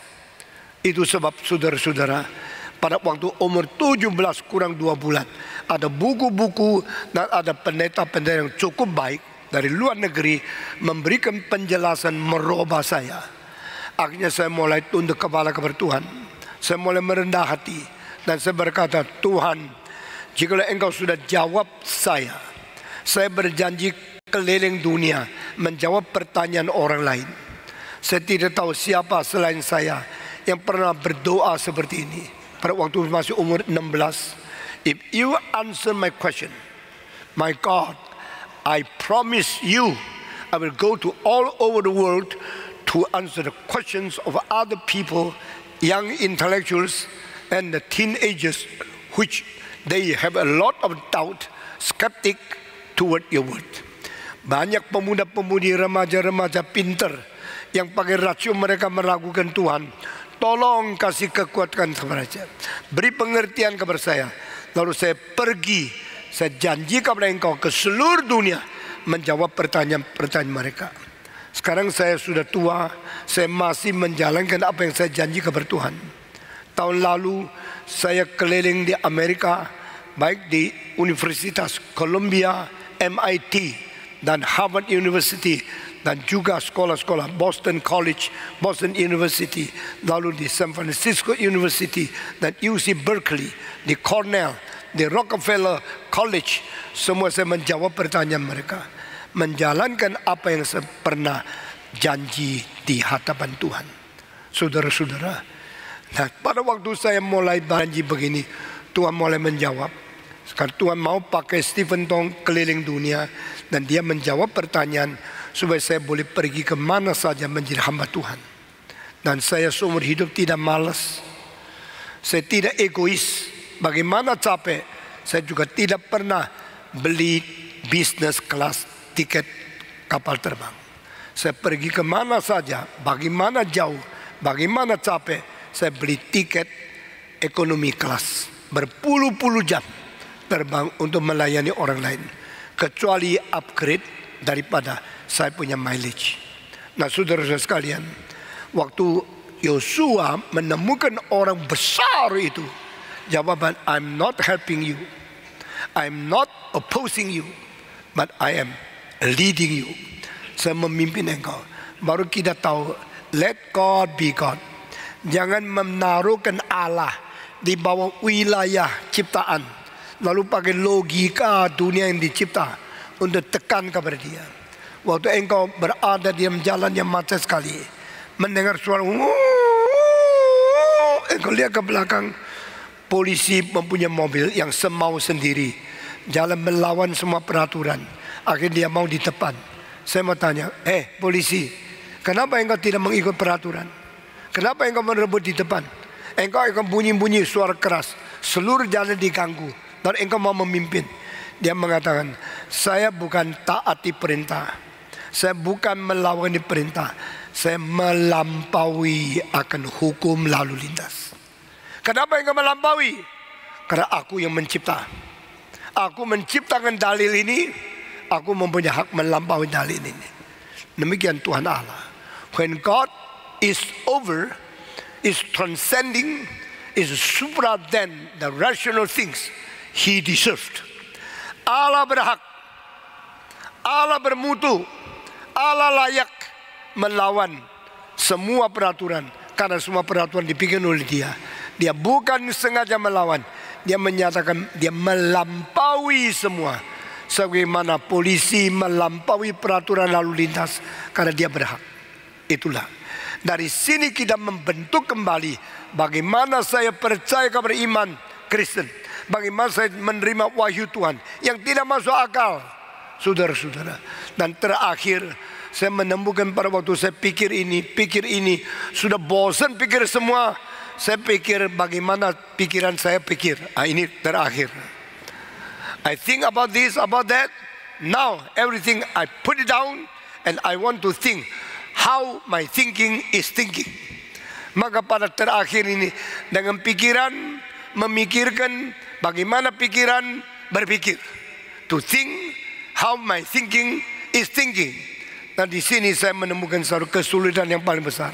Itu sebab saudara-saudara, pada waktu umur 17 kurang 2 bulan, ada buku-buku dan ada pendeta-pendeta yang cukup baik dari luar negeri memberikan penjelasan merubah saya. Akhirnya saya mulai tunduk kepala kepada Tuhan. Saya mulai merendah hati dan saya berkata, Tuhan, jika Engkau sudah jawab saya berjanji keliling dunia menjawab pertanyaan orang lain. Saya tidak tahu siapa selain saya yang pernah berdoa seperti ini. Pada waktu masih umur 16, if you answer my question, my God, I promise you, I will go to all over the world to answer the questions of other people, young intellectuals and the teenagers, which they have a lot of doubt, skeptic toward your word. Banyak pemuda-pemudi, remaja-remaja pintar yang pakai rasio mereka meragukan Tuhan. Tolong kasih kekuatan kepada saya, beri pengertian kepada saya. Lalu saya pergi, saya janji kepada Engkau ke seluruh dunia menjawab pertanyaan-pertanyaan mereka. Sekarang saya sudah tua, saya masih menjalankan apa yang saya janji kepada Tuhan. Tahun lalu saya keliling di Amerika, baik di Universitas Columbia, MIT, dan Harvard University, dan juga sekolah-sekolah Boston College, Boston University, lalu di San Francisco University, dan UC Berkeley, di Cornell, di Rockefeller College. Semua saya menjawab pertanyaan mereka, menjalankan apa yang saya pernah janji di hadapan Tuhan. Saudara-saudara, nah pada waktu saya mulai janji begini, Tuhan mulai menjawab. Sekarang Tuhan mau pakai Stephen Tong keliling dunia dan dia menjawab pertanyaan supaya saya boleh pergi ke mana saja menjadi hamba Tuhan. Dan saya seumur hidup tidak malas, saya tidak egois. Bagaimana capek, saya juga tidak pernah beli business class tiket kapal terbang. Saya pergi ke mana saja, bagaimana jauh, bagaimana capek, saya beli tiket ekonomi kelas berpuluh-puluh jam terbang untuk melayani orang lain, kecuali upgrade daripada saya punya mileage. Nah, saudara-saudara sekalian, waktu Yosua menemukan orang besar itu, jawaban, I'm not helping you, I'm not opposing you, but I am leading you. Saya memimpin engkau. Baru kita tahu, let God be God. Jangan menaruhkan Allah di bawah wilayah ciptaan, lalu pakai logika dunia yang dicipta untuk tekan kepada dia. Waktu engkau berada di jalan yang macet sekali, mendengar suara, engkau lihat ke belakang, polisi mempunyai mobil yang semau sendiri, jalan melawan semua peraturan. Akhirnya dia mau di depan. Saya mau tanya, polisi, kenapa engkau tidak mengikut peraturan? Kenapa engkau merebut di depan? Engkau akan bunyi-bunyi suara keras, seluruh jalan diganggu, dan engkau mau memimpin. Dia mengatakan, saya bukan taati perintah, saya bukan melawan perintah, saya melampaui akan hukum lalu lintas. Kenapa engkau melampaui? Karena aku yang mencipta. Aku menciptakan dalil ini, aku mempunyai hak melampaui dalil ini. Demikian Tuhan Allah. When God is over, is transcending, is supra than the rational things He deserved. Allah berhak, Allah bermutu, Allah layak melawan semua peraturan, karena semua peraturan dibikin oleh Dia. Dia bukan sengaja melawan, Dia menyatakan Dia melampaui semua. Sebagaimana polisi melampaui peraturan lalu lintas karena dia berhak. Itulah. Dari sini kita membentuk kembali bagaimana saya percaya kepada iman Kristen. Bagaimana saya menerima wahyu Tuhan yang tidak masuk akal, saudara-saudara. Dan terakhir saya menemukan pada waktu saya pikir ini, sudah bosan pikir semua. Saya pikir bagaimana pikiran saya pikir. Ini terakhir. I think about this, about that. Now everything I put it down and I want to think how my thinking is thinking. Maka pada terakhir ini dengan pikiran memikirkan bagaimana pikiran berpikir. To think how my thinking is thinking. Nah di sini saya menemukan satu kesulitan yang paling besar.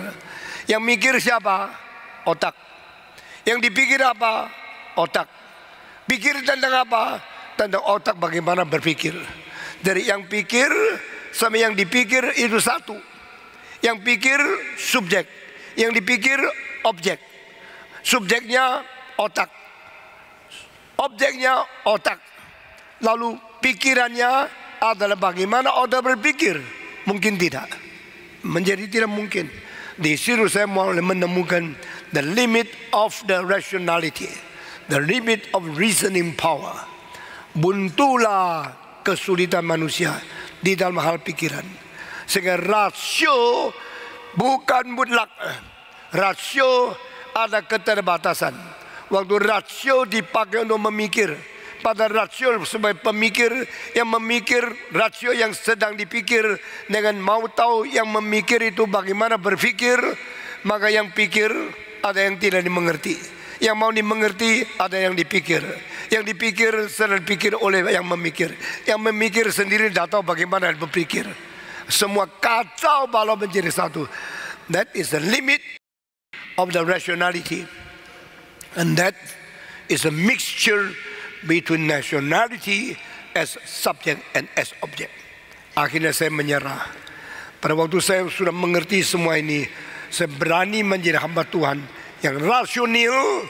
Yang mikir siapa? Otak. Yang dipikir apa? Otak. Pikir tentang apa? Tentang otak bagaimana berpikir. Dari yang pikir sama yang dipikir itu satu. Yang pikir subjek, yang dipikir objek. Subjeknya otak, objeknya otak. Lalu pikirannya adalah bagaimana otak berpikir. Mungkin tidak, menjadi tidak mungkin. Di situ saya mulai menemukan the limit of the rationality, the limit of reasoning power. Buntulah kesulitan manusia di dalam hal pikiran. Sehingga rasio bukan mutlak. Rasio ada keterbatasan. Waktu rasio dipakai untuk memikir, pada rasio sebagai pemikir yang memikir, rasio yang sedang dipikir dengan mau tahu yang memikir itu bagaimana berpikir, maka yang pikir ada yang tidak dimengerti. Yang mau dimengerti ada yang dipikir. Yang dipikir sedang dipikir oleh yang memikir. Yang memikir sendiri tidak tahu bagaimana berpikir. Semua kacau balau menjadi satu. That is the limit of the rationality. And that is a mixture between nationality as subject and as object. Akhirnya saya menyerah. Pada waktu saya sudah mengerti semua ini, saya berani menjadi hamba Tuhan yang rasional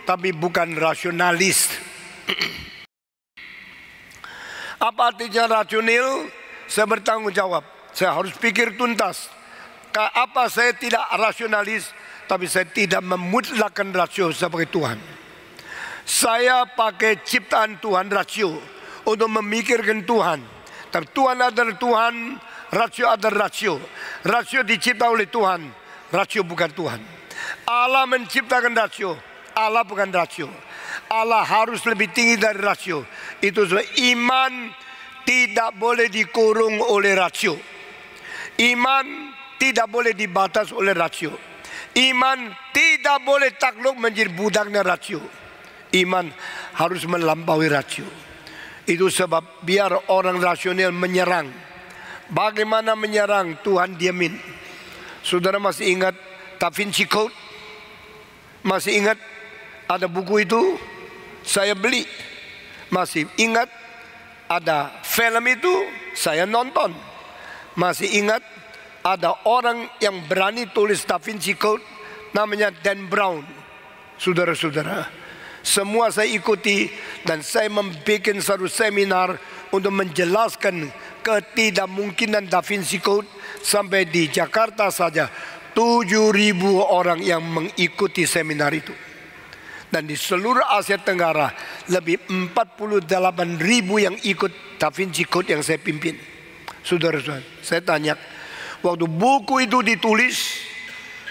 tapi bukan rasionalis. Apa artinya rasional? Saya bertanggung jawab. Saya harus pikir tuntas. Apa saya tidak rasionalis, tapi saya tidak memutlakkan rasio sebagai Tuhan. Saya pakai ciptaan Tuhan rasio untuk memikirkan Tuhan. Tapi Tuhan adalah Tuhan, rasio adalah rasio. Rasio dicipta oleh Tuhan, rasio bukan Tuhan. Allah menciptakan rasio, Allah bukan rasio. Allah harus lebih tinggi dari rasio. Itu sebab iman tidak boleh dikurung oleh rasio. Iman tidak boleh dibatas oleh rasio. Iman tidak boleh takluk menjadi budaknya rasio. Iman harus melampaui rasio. Itu sebab biar orang rasional menyerang. Bagaimana menyerang? Tuhan diamin. Saudara masih ingat Da Vinci Code? Masih ingat ada buku itu? Saya beli. Masih ingat ada film itu? Saya nonton. Masih ingat ada orang yang berani tulis Da Vinci Code, namanya Dan Brown. Saudara-saudara, semua saya ikuti dan saya membuat satu seminar untuk menjelaskan ketidakmungkinan Da Vinci Code. Sampai di Jakarta saja 7.000 orang yang mengikuti seminar itu. Dan di seluruh Asia Tenggara lebih 48.000 yang ikut Da Vinci Code yang saya pimpin. Saudara-saudara, saya tanya, waktu buku itu ditulis,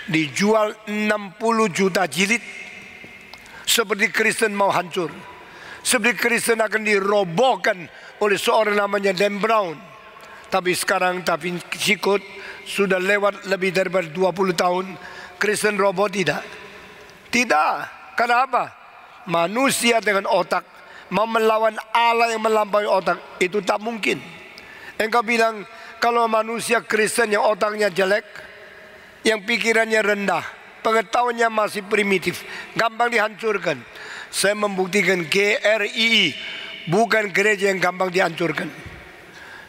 dijual 60 juta jilid. Seperti Kristen mau hancur, seperti Kristen akan dirobohkan oleh seorang namanya Dan Brown. Tapi sekarang Da Vinci Code sudah lewat lebih daripada 20 tahun. Kristen robot tidak. Tidak. Kenapa? Manusia dengan otak mau melawan Allah yang melampaui otak, itu tak mungkin. Engkau bilang kalau manusia Kristen yang otaknya jelek, yang pikirannya rendah, pengetahuannya masih primitif, gampang dihancurkan. Saya membuktikan GRII bukan gereja yang gampang dihancurkan.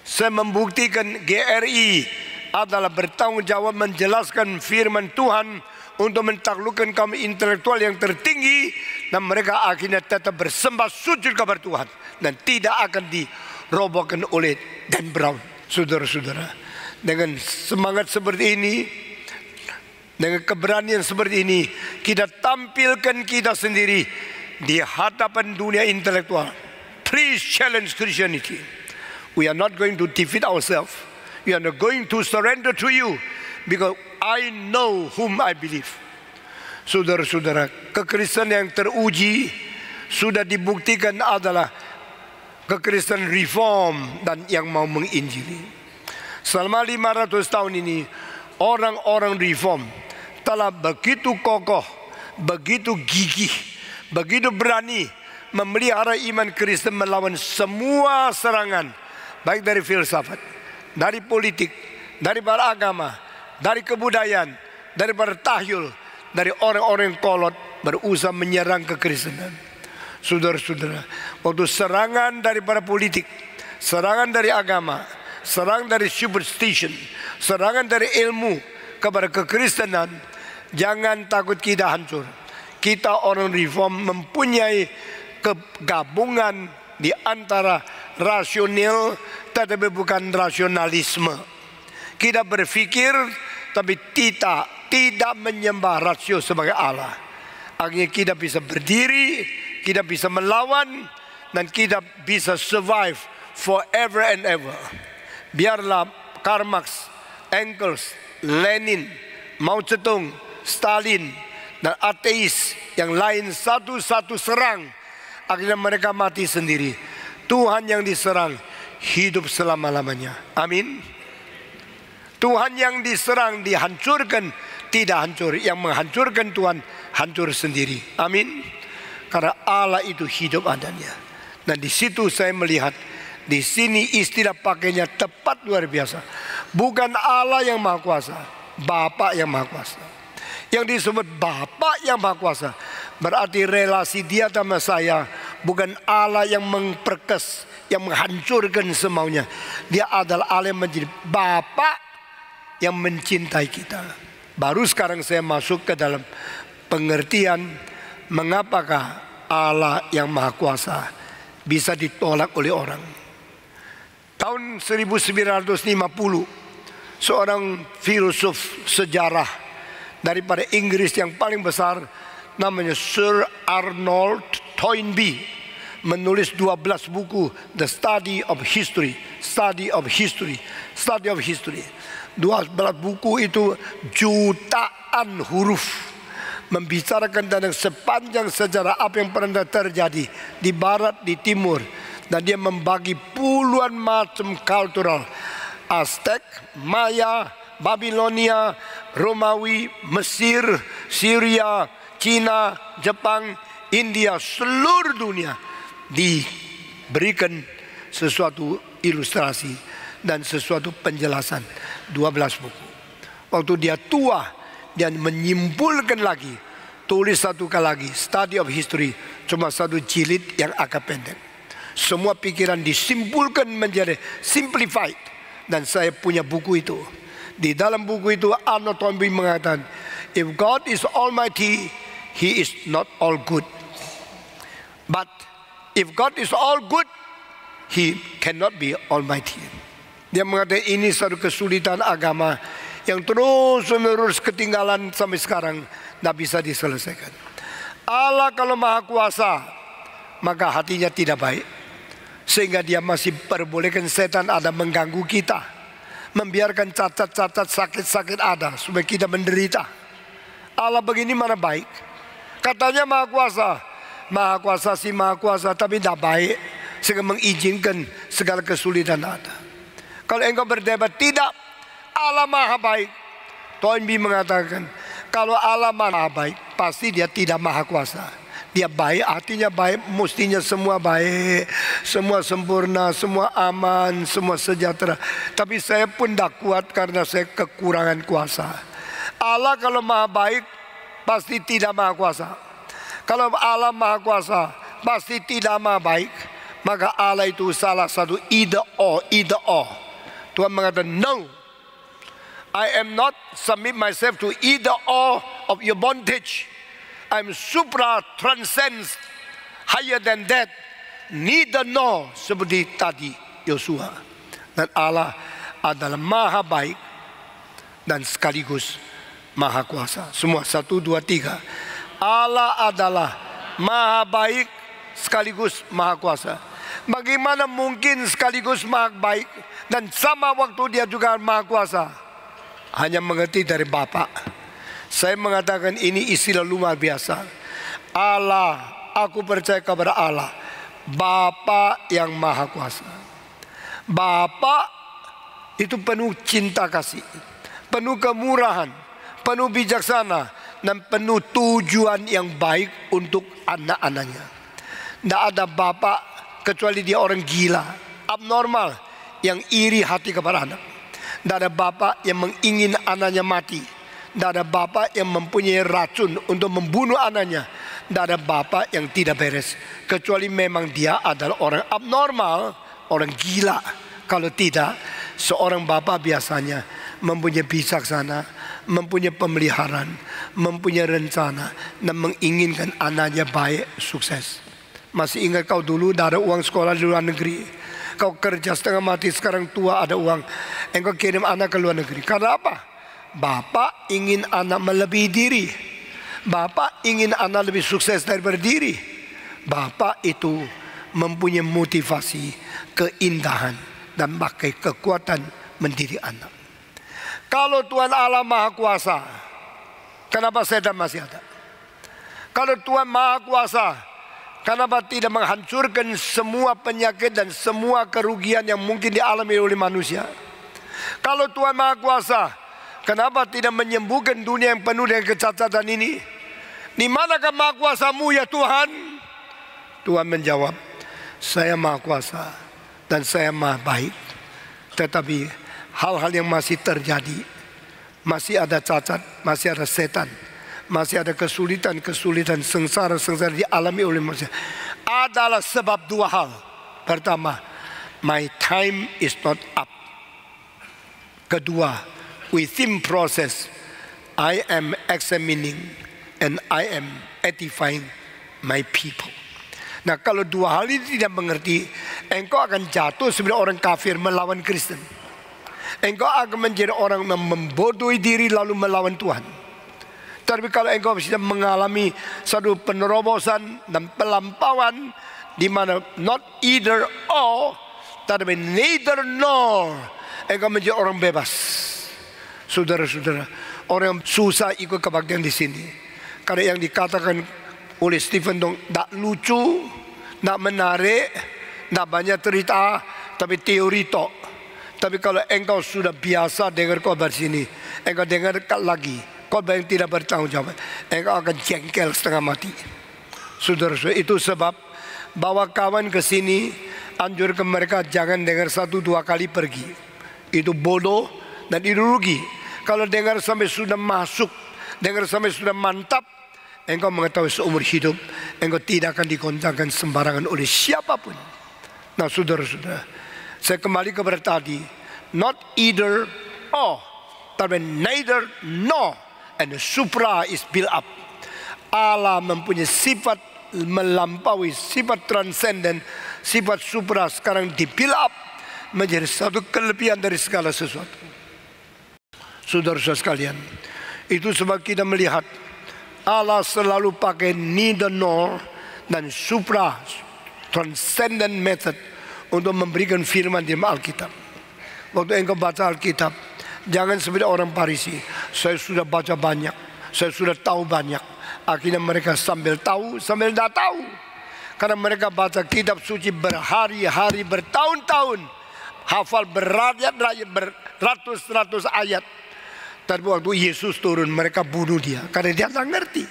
Saya membuktikan GRI adalah bertanggung jawab menjelaskan firman Tuhan untuk mentaklukkan kaum intelektual yang tertinggi, dan mereka akhirnya tetap bersembah sujud kepada Tuhan dan tidak akan dirobohkan oleh Dan Brown. Saudara-saudara, dengan semangat seperti ini, dengan keberanian seperti ini, kita tampilkan kita sendiri di hadapan dunia intelektual. Please challenge Christianity. We are not going to defeat ourselves. We are not going to surrender to you, because I know whom I believe. Saudara-saudara, kekristenan yang teruji sudah dibuktikan adalah kekristenan reform dan yang mau menginjili. Selama 500 tahun ini, orang-orang reform telah begitu kokoh, begitu gigih, begitu berani memelihara iman Kristen melawan semua serangan, baik dari filsafat, dari politik, dari agama, dari kebudayaan, dari tahyul, dari orang-orang kolot berusaha menyerang kekristenan. Saudara-saudara, waktu serangan dari politik, serangan dari agama, serangan dari superstition, serangan dari ilmu kepada kekristenan, jangan takut kita hancur. Kita orang reform mempunyai kegabungan di antara rasional tetapi bukan rasionalisme. Kita berpikir tapi tidak menyembah rasio sebagai Allah. Akhirnya kita bisa berdiri, kita bisa melawan, dan kita bisa survive forever and ever. Biarlah Karl Marx, Engels, Lenin, Mao Zedong, Stalin, dan ateis yang lain satu-satu serang, akhirnya mereka mati sendiri. Tuhan yang diserang hidup selama-lamanya. Amin. Tuhan yang diserang, dihancurkan, tidak hancur. Yang menghancurkan Tuhan hancur sendiri. Amin. Karena Allah itu hidup adanya. Dan di situ saya melihat, di sini istilah pakainya tepat luar biasa. Bukan Allah yang Maha Kuasa, Bapa yang Maha Kuasa. Yang disebut Bapa yang Maha Kuasa berarti relasi dia sama saya bukan Allah yang memperkes, yang menghancurkan semaunya. Dia adalah Allah yang menjadi Bapa yang mencintai kita. Baru sekarang saya masuk ke dalam pengertian mengapakah Allah yang Maha Kuasa bisa ditolak oleh orang. Tahun 1950, seorang filsuf sejarah daripada Inggris yang paling besar, namanya Sir Arnold Toynbee, menulis 12 buku, The Study of History, Study of History, Study of History. 12 buku itu jutaan huruf, membicarakan tentang sepanjang sejarah apa yang pernah terjadi di barat, di timur. Dan dia membagi puluhan macam kultural, Aztec, Maya, Babilonia, Romawi, Mesir, Syria, Cina, Jepang, India, seluruh dunia diberikan sesuatu ilustrasi dan sesuatu penjelasan. 12 buku. Waktu dia tua, dia menyimpulkan lagi, tulis satu kali lagi, Study of History, cuma satu jilid yang agak pendek. Semua pikiran disimpulkan menjadi simplified. Dan saya punya buku itu. Di dalam buku itu Arnold Toynbee mengatakan, if God is almighty, He is not all good. But if God is all good, He cannot be almighty. Dia mengatakan ini satu kesulitan agama yang terus menerus ketinggalan sampai sekarang, tidak bisa diselesaikan. Allah kalau Maha Kuasa, maka hatinya tidak baik, sehingga dia masih perbolehkan setan ada mengganggu kita, membiarkan cacat-cacat sakit-sakit ada supaya kita menderita. Allah begini mana baik? Katanya Maha Kuasa, Maha Kuasa si Maha Kuasa, tapi tidak baik sehingga mengizinkan segala kesulitan ada. Kalau engkau berdebat tidak, Allah maha baik. Toynbee mengatakan, kalau Allah maha baik, pasti dia tidak maha kuasa. Dia baik, artinya baik, mestinya semua baik, semua sempurna, semua aman, semua sejahtera. Tapi saya pun tidak kuat karena saya kekurangan kuasa. Allah kalau maha baik, pasti tidak maha kuasa. Kalau Allah maha kuasa, pasti tidak maha baik. Maka Allah itu salah satu either or. Tuhan mengatakan, no, I am not submit myself to either or of your bondage. I'm supra transcends higher than that. Neither nor, seperti tadi Yosua. Dan Allah adalah maha baik dan sekaligus maha kuasa. Semua 1, 2, 3. Allah adalah maha baik sekaligus maha kuasa. Bagaimana mungkin sekaligus maha baik dan sama waktu dia juga maha kuasa? Hanya mengerti dari Bapa. Saya mengatakan ini istilah luar biasa. Allah, aku percaya kepada Allah, Bapa yang maha kuasa. Bapa itu penuh cinta kasih, penuh kemurahan, penuh bijaksana, dan penuh tujuan yang baik untuk anak-anaknya. Tidak ada Bapa kecuali dia orang gila, abnormal, yang iri hati kepada anak. Tidak ada Bapa yang mengingin anaknya mati. Tidak ada Bapa yang mempunyai racun untuk membunuh anaknya. Tidak ada Bapa yang tidak beres, kecuali memang dia adalah orang abnormal, orang gila. Kalau tidak, seorang Bapa biasanya mempunyai bijaksana, mempunyai pemeliharaan, mempunyai rencana, dan menginginkan anaknya baik, sukses. Masih ingat kau dulu tidak ada uang sekolah di luar negeri? Kau kerja setengah mati, sekarang tua ada uang, engkau kirim anak ke luar negeri. Karena apa? Bapak ingin anak melebihi diri. Bapak ingin anak lebih sukses daripada diri. Bapak itu mempunyai motivasi, keindahan, dan pakai kekuatan mendidik anak. Kalau Tuhan Allah maha kuasa, kenapa setan masih ada? Kalau Tuhan maha kuasa, kenapa tidak menghancurkan semua penyakit dan semua kerugian yang mungkin dialami oleh manusia? Kalau Tuhan maha kuasa, kenapa tidak menyembuhkan dunia yang penuh dengan kecacatan ini? Di manakah maha kuasamu ya Tuhan? Tuhan menjawab, saya maha kuasa dan saya maha baik. Tetapi hal-hal yang masih terjadi, masih ada cacat, masih ada setan, masih ada kesulitan, sengsara dialami oleh manusia, adalah sebab dua hal. Pertama, my time is not up. Kedua, within process, I am examining and I am edifying my people. Nah, kalau dua hal ini tidak mengerti, engkau akan jatuh sebagai orang kafir melawan Kristen. Engkau akan menjadi orang yang membodohi diri lalu melawan Tuhan. Tapi kalau engkau bisa mengalami satu penerobosan dan pelampauan di mana not either or, tapi neither nor, engkau menjadi orang bebas. Saudara-saudara, orang yang susah ikut kebaktian di sini. Karena yang dikatakan oleh Stephen Dong tak lucu, tak menarik, tak banyak cerita, tapi teori tok. Tapi kalau engkau sudah biasa dengar khotbah sini, engkau dengar lagi khotbah yang tidak bertanggung jawab, engkau akan jengkel setengah mati. Saudara-saudara, itu sebab bawa kawan ke sini, anjurkan mereka jangan dengar 1-2 kali pergi. Itu bodoh dan itu rugi. Kalau dengar sampai sudah masuk, dengar sampai sudah mantap, engkau mengetahui seumur hidup engkau tidak akan digoncangkan sembarangan oleh siapapun. Nah, saudara-saudara, saya kembali kepada tadi, not either or, tapi neither nor, and the supra is built up. Allah mempunyai sifat melampaui, sifat transcendent, sifat supra sekarang di build up menjadi satu kelebihan dari segala sesuatu. Saudara-saudara sekalian, itu sebab kita melihat Allah selalu pakai neither nor dan supra transcendent method untuk memberikan firman di Alkitab. Waktu engkau baca Alkitab, jangan seperti orang Farisi, saya sudah baca banyak, saya sudah tahu banyak. Akhirnya mereka sambil tahu, sambil tidak tahu. Karena mereka baca kitab suci berhari-hari, bertahun-tahun. hafal beratus-ratus ayat. Tapi waktu Yesus turun mereka bunuh dia karena dia tak ngerti.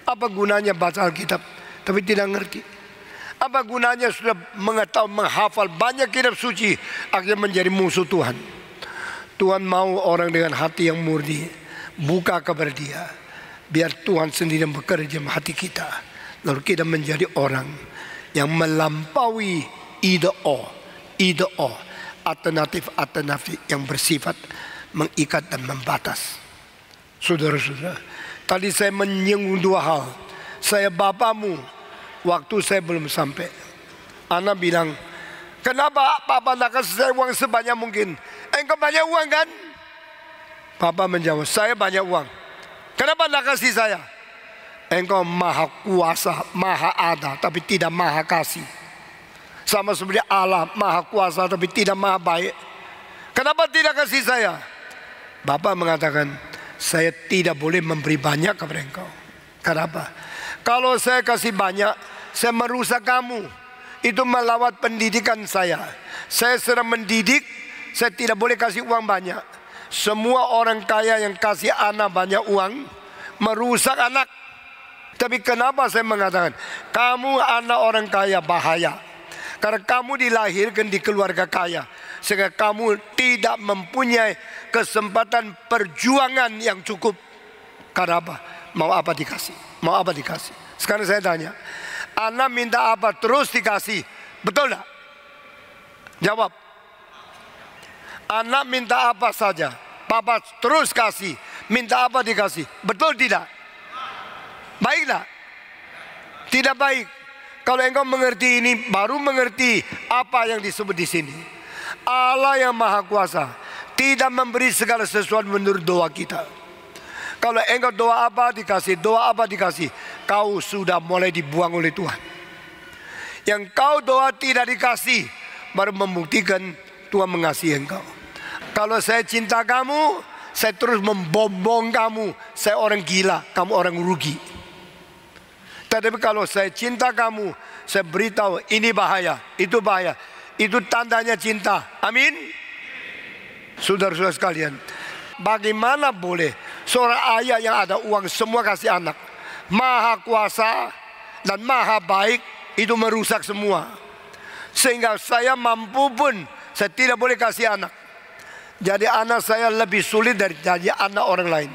Apa gunanya baca Alkitab tapi tidak ngerti? Apa gunanya sudah mengetahui menghafal banyak kitab suci akhirnya menjadi musuh Tuhan? Tuhan mau orang dengan hati yang murni, buka kepada Dia. Biar Tuhan sendiri yang bekerja dalam hati kita. Lalu kita menjadi orang yang melampaui ide alternatif yang bersifat mengikat dan membatas. Saudara-saudara, tadi saya menyinggung dua hal. Saya bapamu, waktu saya belum sampai. Anak bilang, kenapa Papa nak kasih saya uang sebanyak mungkin? Engkau banyak uang kan? Papa menjawab, saya banyak uang. Kenapa nak kasih saya? Engkau maha kuasa, maha ada, tapi tidak maha kasih. Sama seperti Allah, maha kuasa, tapi tidak maha baik. Kenapa tidak kasih saya? Bapak mengatakan, saya tidak boleh memberi banyak kepada engkau. Kenapa? Kalau saya kasih banyak, saya merusak kamu. Itu melawat pendidikan saya. Saya sedang mendidik, saya tidak boleh kasih uang banyak. Semua orang kaya yang kasih anak banyak uang merusak anak. Tapi kenapa saya mengatakan kamu anak orang kaya bahaya? Karena kamu dilahirkan di keluarga kaya, sehingga kamu tidak mempunyai kesempatan perjuangan yang cukup. Karena apa? Mau apa dikasih? Mau apa dikasih? Sekarang saya tanya, anak minta apa terus dikasih, betul tak? Jawab. Anak minta apa saja, Papa terus kasih. Minta apa dikasih, betul tidak? Baik tak? Tidak baik. Kalau engkau mengerti ini, baru mengerti apa yang disebut di sini. Allah yang maha kuasa tidak memberi segala sesuatu menurut doa kita. Kalau engkau doa apa dikasih, doa apa dikasih, kau sudah mulai dibuang oleh Tuhan. Yang kau doa tidak dikasih, baru membuktikan Tuhan mengasihi engkau. Kalau saya cinta kamu, saya terus membombong kamu, saya orang gila, kamu orang rugi. Tetapi kalau saya cinta kamu, saya beritahu ini bahaya, itu bahaya. Itu tandanya cinta. Amin. Saudara-saudara sekalian, bagaimana boleh seorang ayah yang ada uang semua kasih anak? Maha kuasa dan maha baik itu merusak semua. Sehingga saya mampu pun saya tidak boleh kasih anak. Jadi anak saya lebih sulit dari jadi anak orang lain.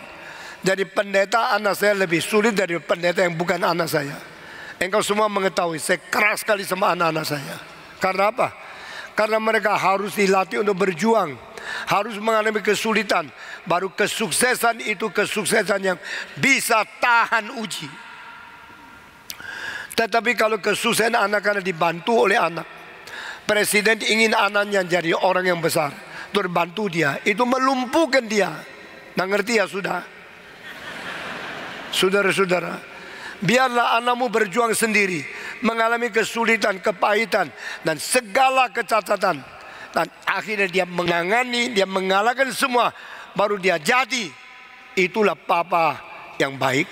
Jadi pendeta anak saya lebih sulit dari pendeta yang bukan anak saya. Engkau semua mengetahui saya keras sekali sama anak-anak saya. Karena apa? Karena mereka harus dilatih untuk berjuang, harus mengalami kesulitan. Baru kesuksesan itu kesuksesan yang bisa tahan uji. Tetapi kalau kesuksesan anak karena dibantu oleh anak, presiden ingin anaknya jadi orang yang besar, terbantu dia, itu melumpuhkan dia. Nah, ngerti ya sudah? Saudara-saudara, biarlah anakmu berjuang sendiri, mengalami kesulitan, kepahitan, dan segala kecacatan. Dan akhirnya dia menangani, dia mengalahkan semua. Baru dia jadi. Itulah papa yang baik.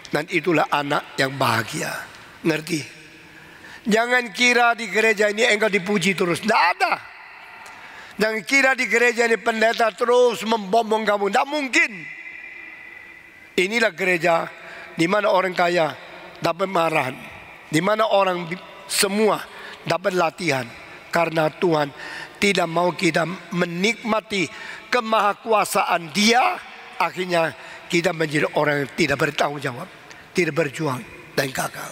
Dan itulah anak yang bahagia. Ngerti? Jangan kira di gereja ini engkau dipuji terus. Tidak ada. Jangan kira di gereja ini pendeta terus membombong kamu. Tidak mungkin. Inilah gereja di mana orang kaya dapat marahan, di mana orang semua dapat latihan. Karena Tuhan tidak mau kita menikmati kemahakuasaan Dia, akhirnya kita menjadi orang yang tidak bertanggung jawab, tidak berjuang dan gagal.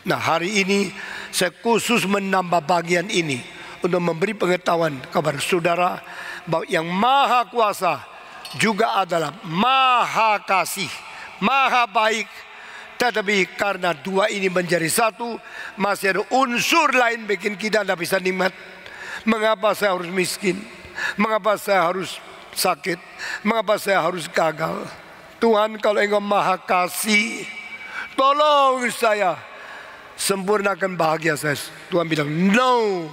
Nah, hari ini saya khusus menambah bagian ini untuk memberi pengetahuan kepada saudara bahwa yang maha kuasa juga adalah maha kasih, maha baik. Tetapi karena dua ini menjadi satu, masih ada unsur lain bikin kita tidak bisa nikmat. Mengapa saya harus miskin? Mengapa saya harus sakit? Mengapa saya harus gagal? Tuhan, kalau Engkau maha kasih, tolong saya sempurnakan bahagia saya. Tuhan bilang, no,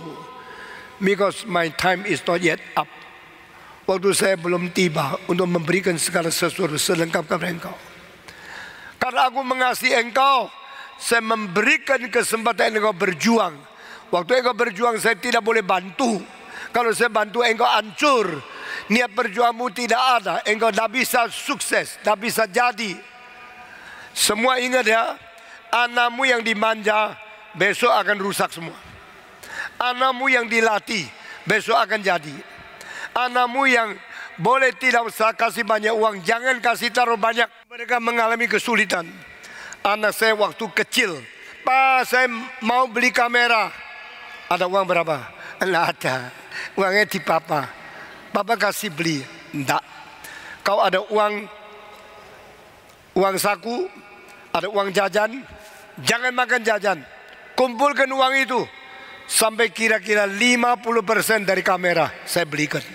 because my time is not yet up. Waktu saya belum tiba untuk memberikan segala sesuatu selengkap kepada engkau. Karena aku mengasihi engkau, saya memberikan kesempatan engkau berjuang. Waktu engkau berjuang, saya tidak boleh bantu. Kalau saya bantu engkau hancur, niat berjuangmu tidak ada, engkau tidak bisa sukses, tidak bisa jadi. Semua ingat ya, anakmu yang dimanja besok akan rusak semua. Anakmu yang dilatih besok akan jadi. Anakmu yang boleh tidak usah kasih banyak uang, jangan kasih taruh banyak. Mereka mengalami kesulitan. Anak saya waktu kecil, Pak, saya mau beli kamera. Ada uang berapa? Tidak ada. Uangnya di papa. Papa kasih beli. Tidak. Kau ada uang saku, ada uang jajan, jangan makan jajan. Kumpulkan uang itu sampai kira-kira 50% dari kamera saya belikan.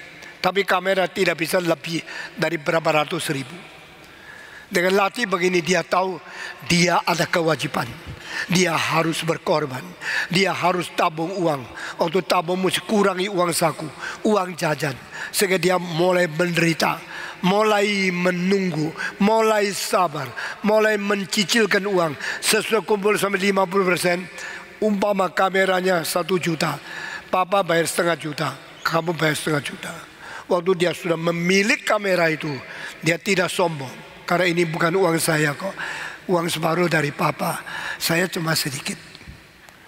Tapi kamera tidak bisa lebih dari berapa ratus ribu. Dengan latih begini dia tahu dia ada kewajiban. Dia harus berkorban. Dia harus tabung uang. Untuk tabung mesti kurangi uang saku, uang jajan. Sehingga dia mulai menderita, mulai menunggu, mulai sabar, mulai mencicilkan uang. Sesuai kumpul sampai 50%. Umpama kameranya 1 juta, papa bayar setengah juta, kamu bayar setengah juta. Waktu dia sudah memiliki kamera itu, dia tidak sombong. Karena ini bukan uang saya kok, uang separuh dari papa, saya cuma sedikit.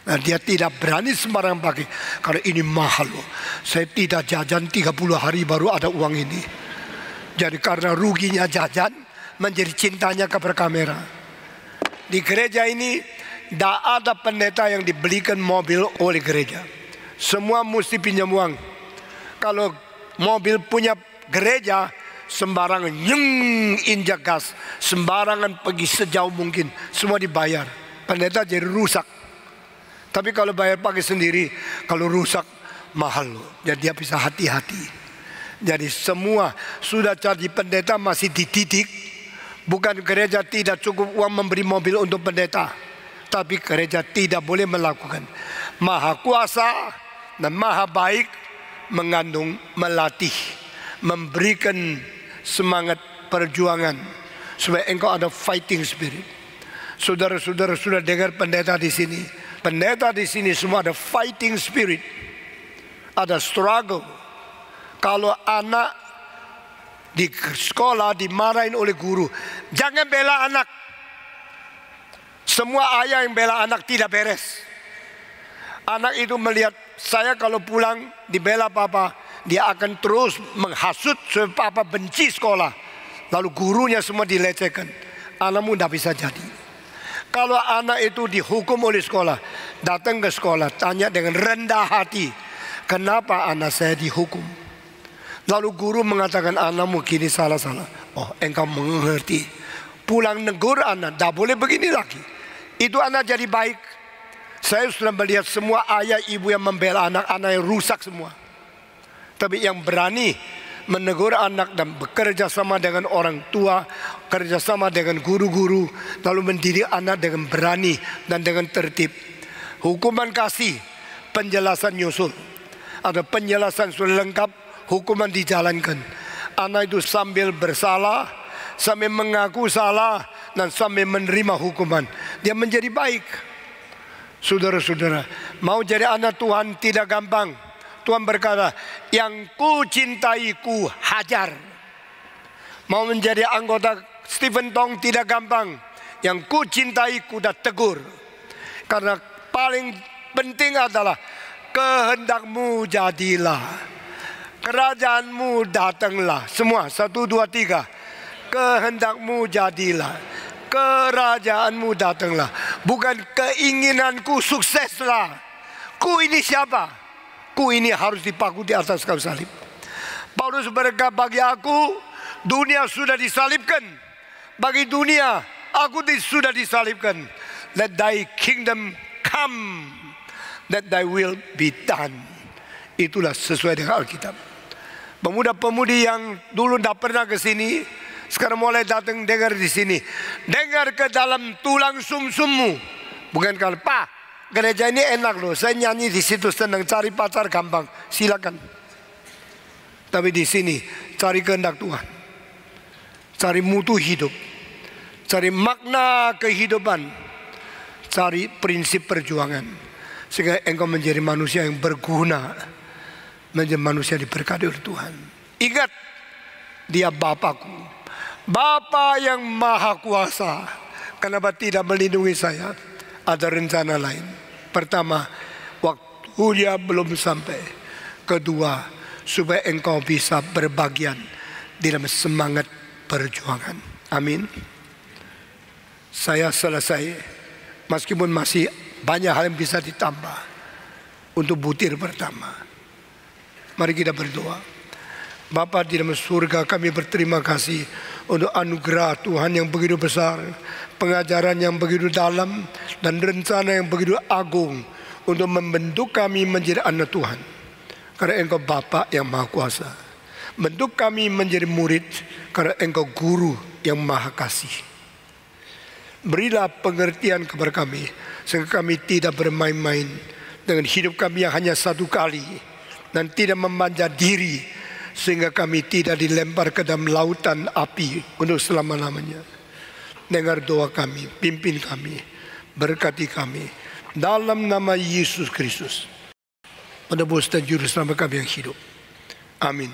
Nah, dia tidak berani sembarang pakai, karena ini mahal loh. Saya tidak jajan 30 hari baru ada uang ini. Jadi karena ruginya jajan, menjadi cintanya kepada kamera. Di gereja ini tidak ada pendeta yang dibelikan mobil oleh gereja. Semua mesti pinjam uang. Kalau mobil punya gereja, sembarangan injak gas, sembarangan pergi sejauh mungkin, semua dibayar. Pendeta jadi rusak. Tapi kalau bayar pakai sendiri, kalau rusak mahal loh. Jadi dia bisa hati-hati. Jadi semua sudah jadi pendeta masih dididik. Bukan gereja tidak cukup uang memberi mobil untuk pendeta, tapi gereja tidak boleh melakukan. Maha kuasa dan maha baik mengandung melatih, memberikan semangat perjuangan supaya engkau ada fighting spirit. Saudara-saudara sudah dengar pendeta di sini. Pendeta di sini semua ada fighting spirit, ada struggle. Kalau anak di sekolah dimarahin oleh guru, jangan bela anak. Semua ayah yang bela anak tidak beres. Anak itu melihat saya kalau pulang dibela papa, dia akan terus menghasut supaya papa benci sekolah. Lalu gurunya semua dilecehkan. Anakmu tidak bisa jadi. Kalau anak itu dihukum oleh sekolah, datang ke sekolah, tanya dengan rendah hati, kenapa anak saya dihukum? Lalu guru mengatakan anakmu gini salah-salah. Oh, engkau mengerti. Pulang negur anak, tidak boleh begini lagi. Itu anak jadi baik. Saya sudah melihat semua ayah ibu yang membela anak-anak yang rusak semua. Tapi yang berani menegur anak dan bekerja sama dengan orang tua, kerja sama dengan guru-guru, lalu mendidik anak dengan berani dan dengan tertib. Hukuman kasih, penjelasan nyusul. Ada penjelasan sudah lengkap, hukuman dijalankan. Anak itu sambil bersalah, sambil mengaku salah, dan sambil menerima hukuman, dia menjadi baik. Saudara-saudara, mau jadi anak Tuhan tidak gampang. Tuhan berkata, yang ku cintai ku hajar. Mau menjadi anggota Stephen Tong tidak gampang. Yang ku cintai ku dah tegur. Karena paling penting adalah kehendakmu jadilah, kerajaanmu datanglah. Semua 1, 2, 3. Kehendakmu jadilah, kerajaanmu datanglah. Bukan keinginanku sukseslah. Ku ini siapa? Ku ini harus dipaku di atas kayu salib. Paulus berkata, bagi aku dunia sudah disalibkan. Bagi dunia aku sudah disalibkan. Let thy kingdom come, that thy will be done. Itulah sesuai dengan Alkitab. Pemuda-pemudi yang dulu tidak pernah ke sini, sekarang mulai datang dengar di sini. Dengar ke dalam tulang sumsummu. Bukan kalau Pak, gereja ini enak loh, saya nyanyi di situ senang, cari pacar gampang, silakan. Tapi di sini cari kehendak Tuhan, cari mutu hidup, cari makna kehidupan, cari prinsip perjuangan, sehingga engkau menjadi manusia yang berguna menjadi manusia diberkati oleh Tuhan. Ingat, Dia Bapakku, Bapa yang Maha Kuasa. Kenapa tidak melindungi saya? Ada rencana lain. Pertama, waktu Dia belum sampai. Kedua, supaya engkau bisa berbagian dalam semangat perjuangan. Amin. Saya selesai, meskipun masih banyak hal yang bisa ditambah untuk butir pertama. Mari kita berdoa. Bapa di dalam surga, kami berterima kasih untuk anugerah Tuhan yang begitu besar, pengajaran yang begitu dalam, dan rencana yang begitu agung untuk membentuk kami menjadi anak Tuhan. Karena Engkau Bapa yang Maha Kuasa. Bentuk kami menjadi murid karena Engkau Guru yang Maha Kasih. Berilah pengertian kepada kami sehingga kami tidak bermain-main dengan hidup kami yang hanya satu kali, dan tidak memanja diri sehingga kami tidak dilempar ke dalam lautan api untuk selama-lamanya. Dengar doa kami, pimpin kami, berkati kami dalam nama Yesus Kristus, penebus dan juru selamat kami yang hidup. Amin.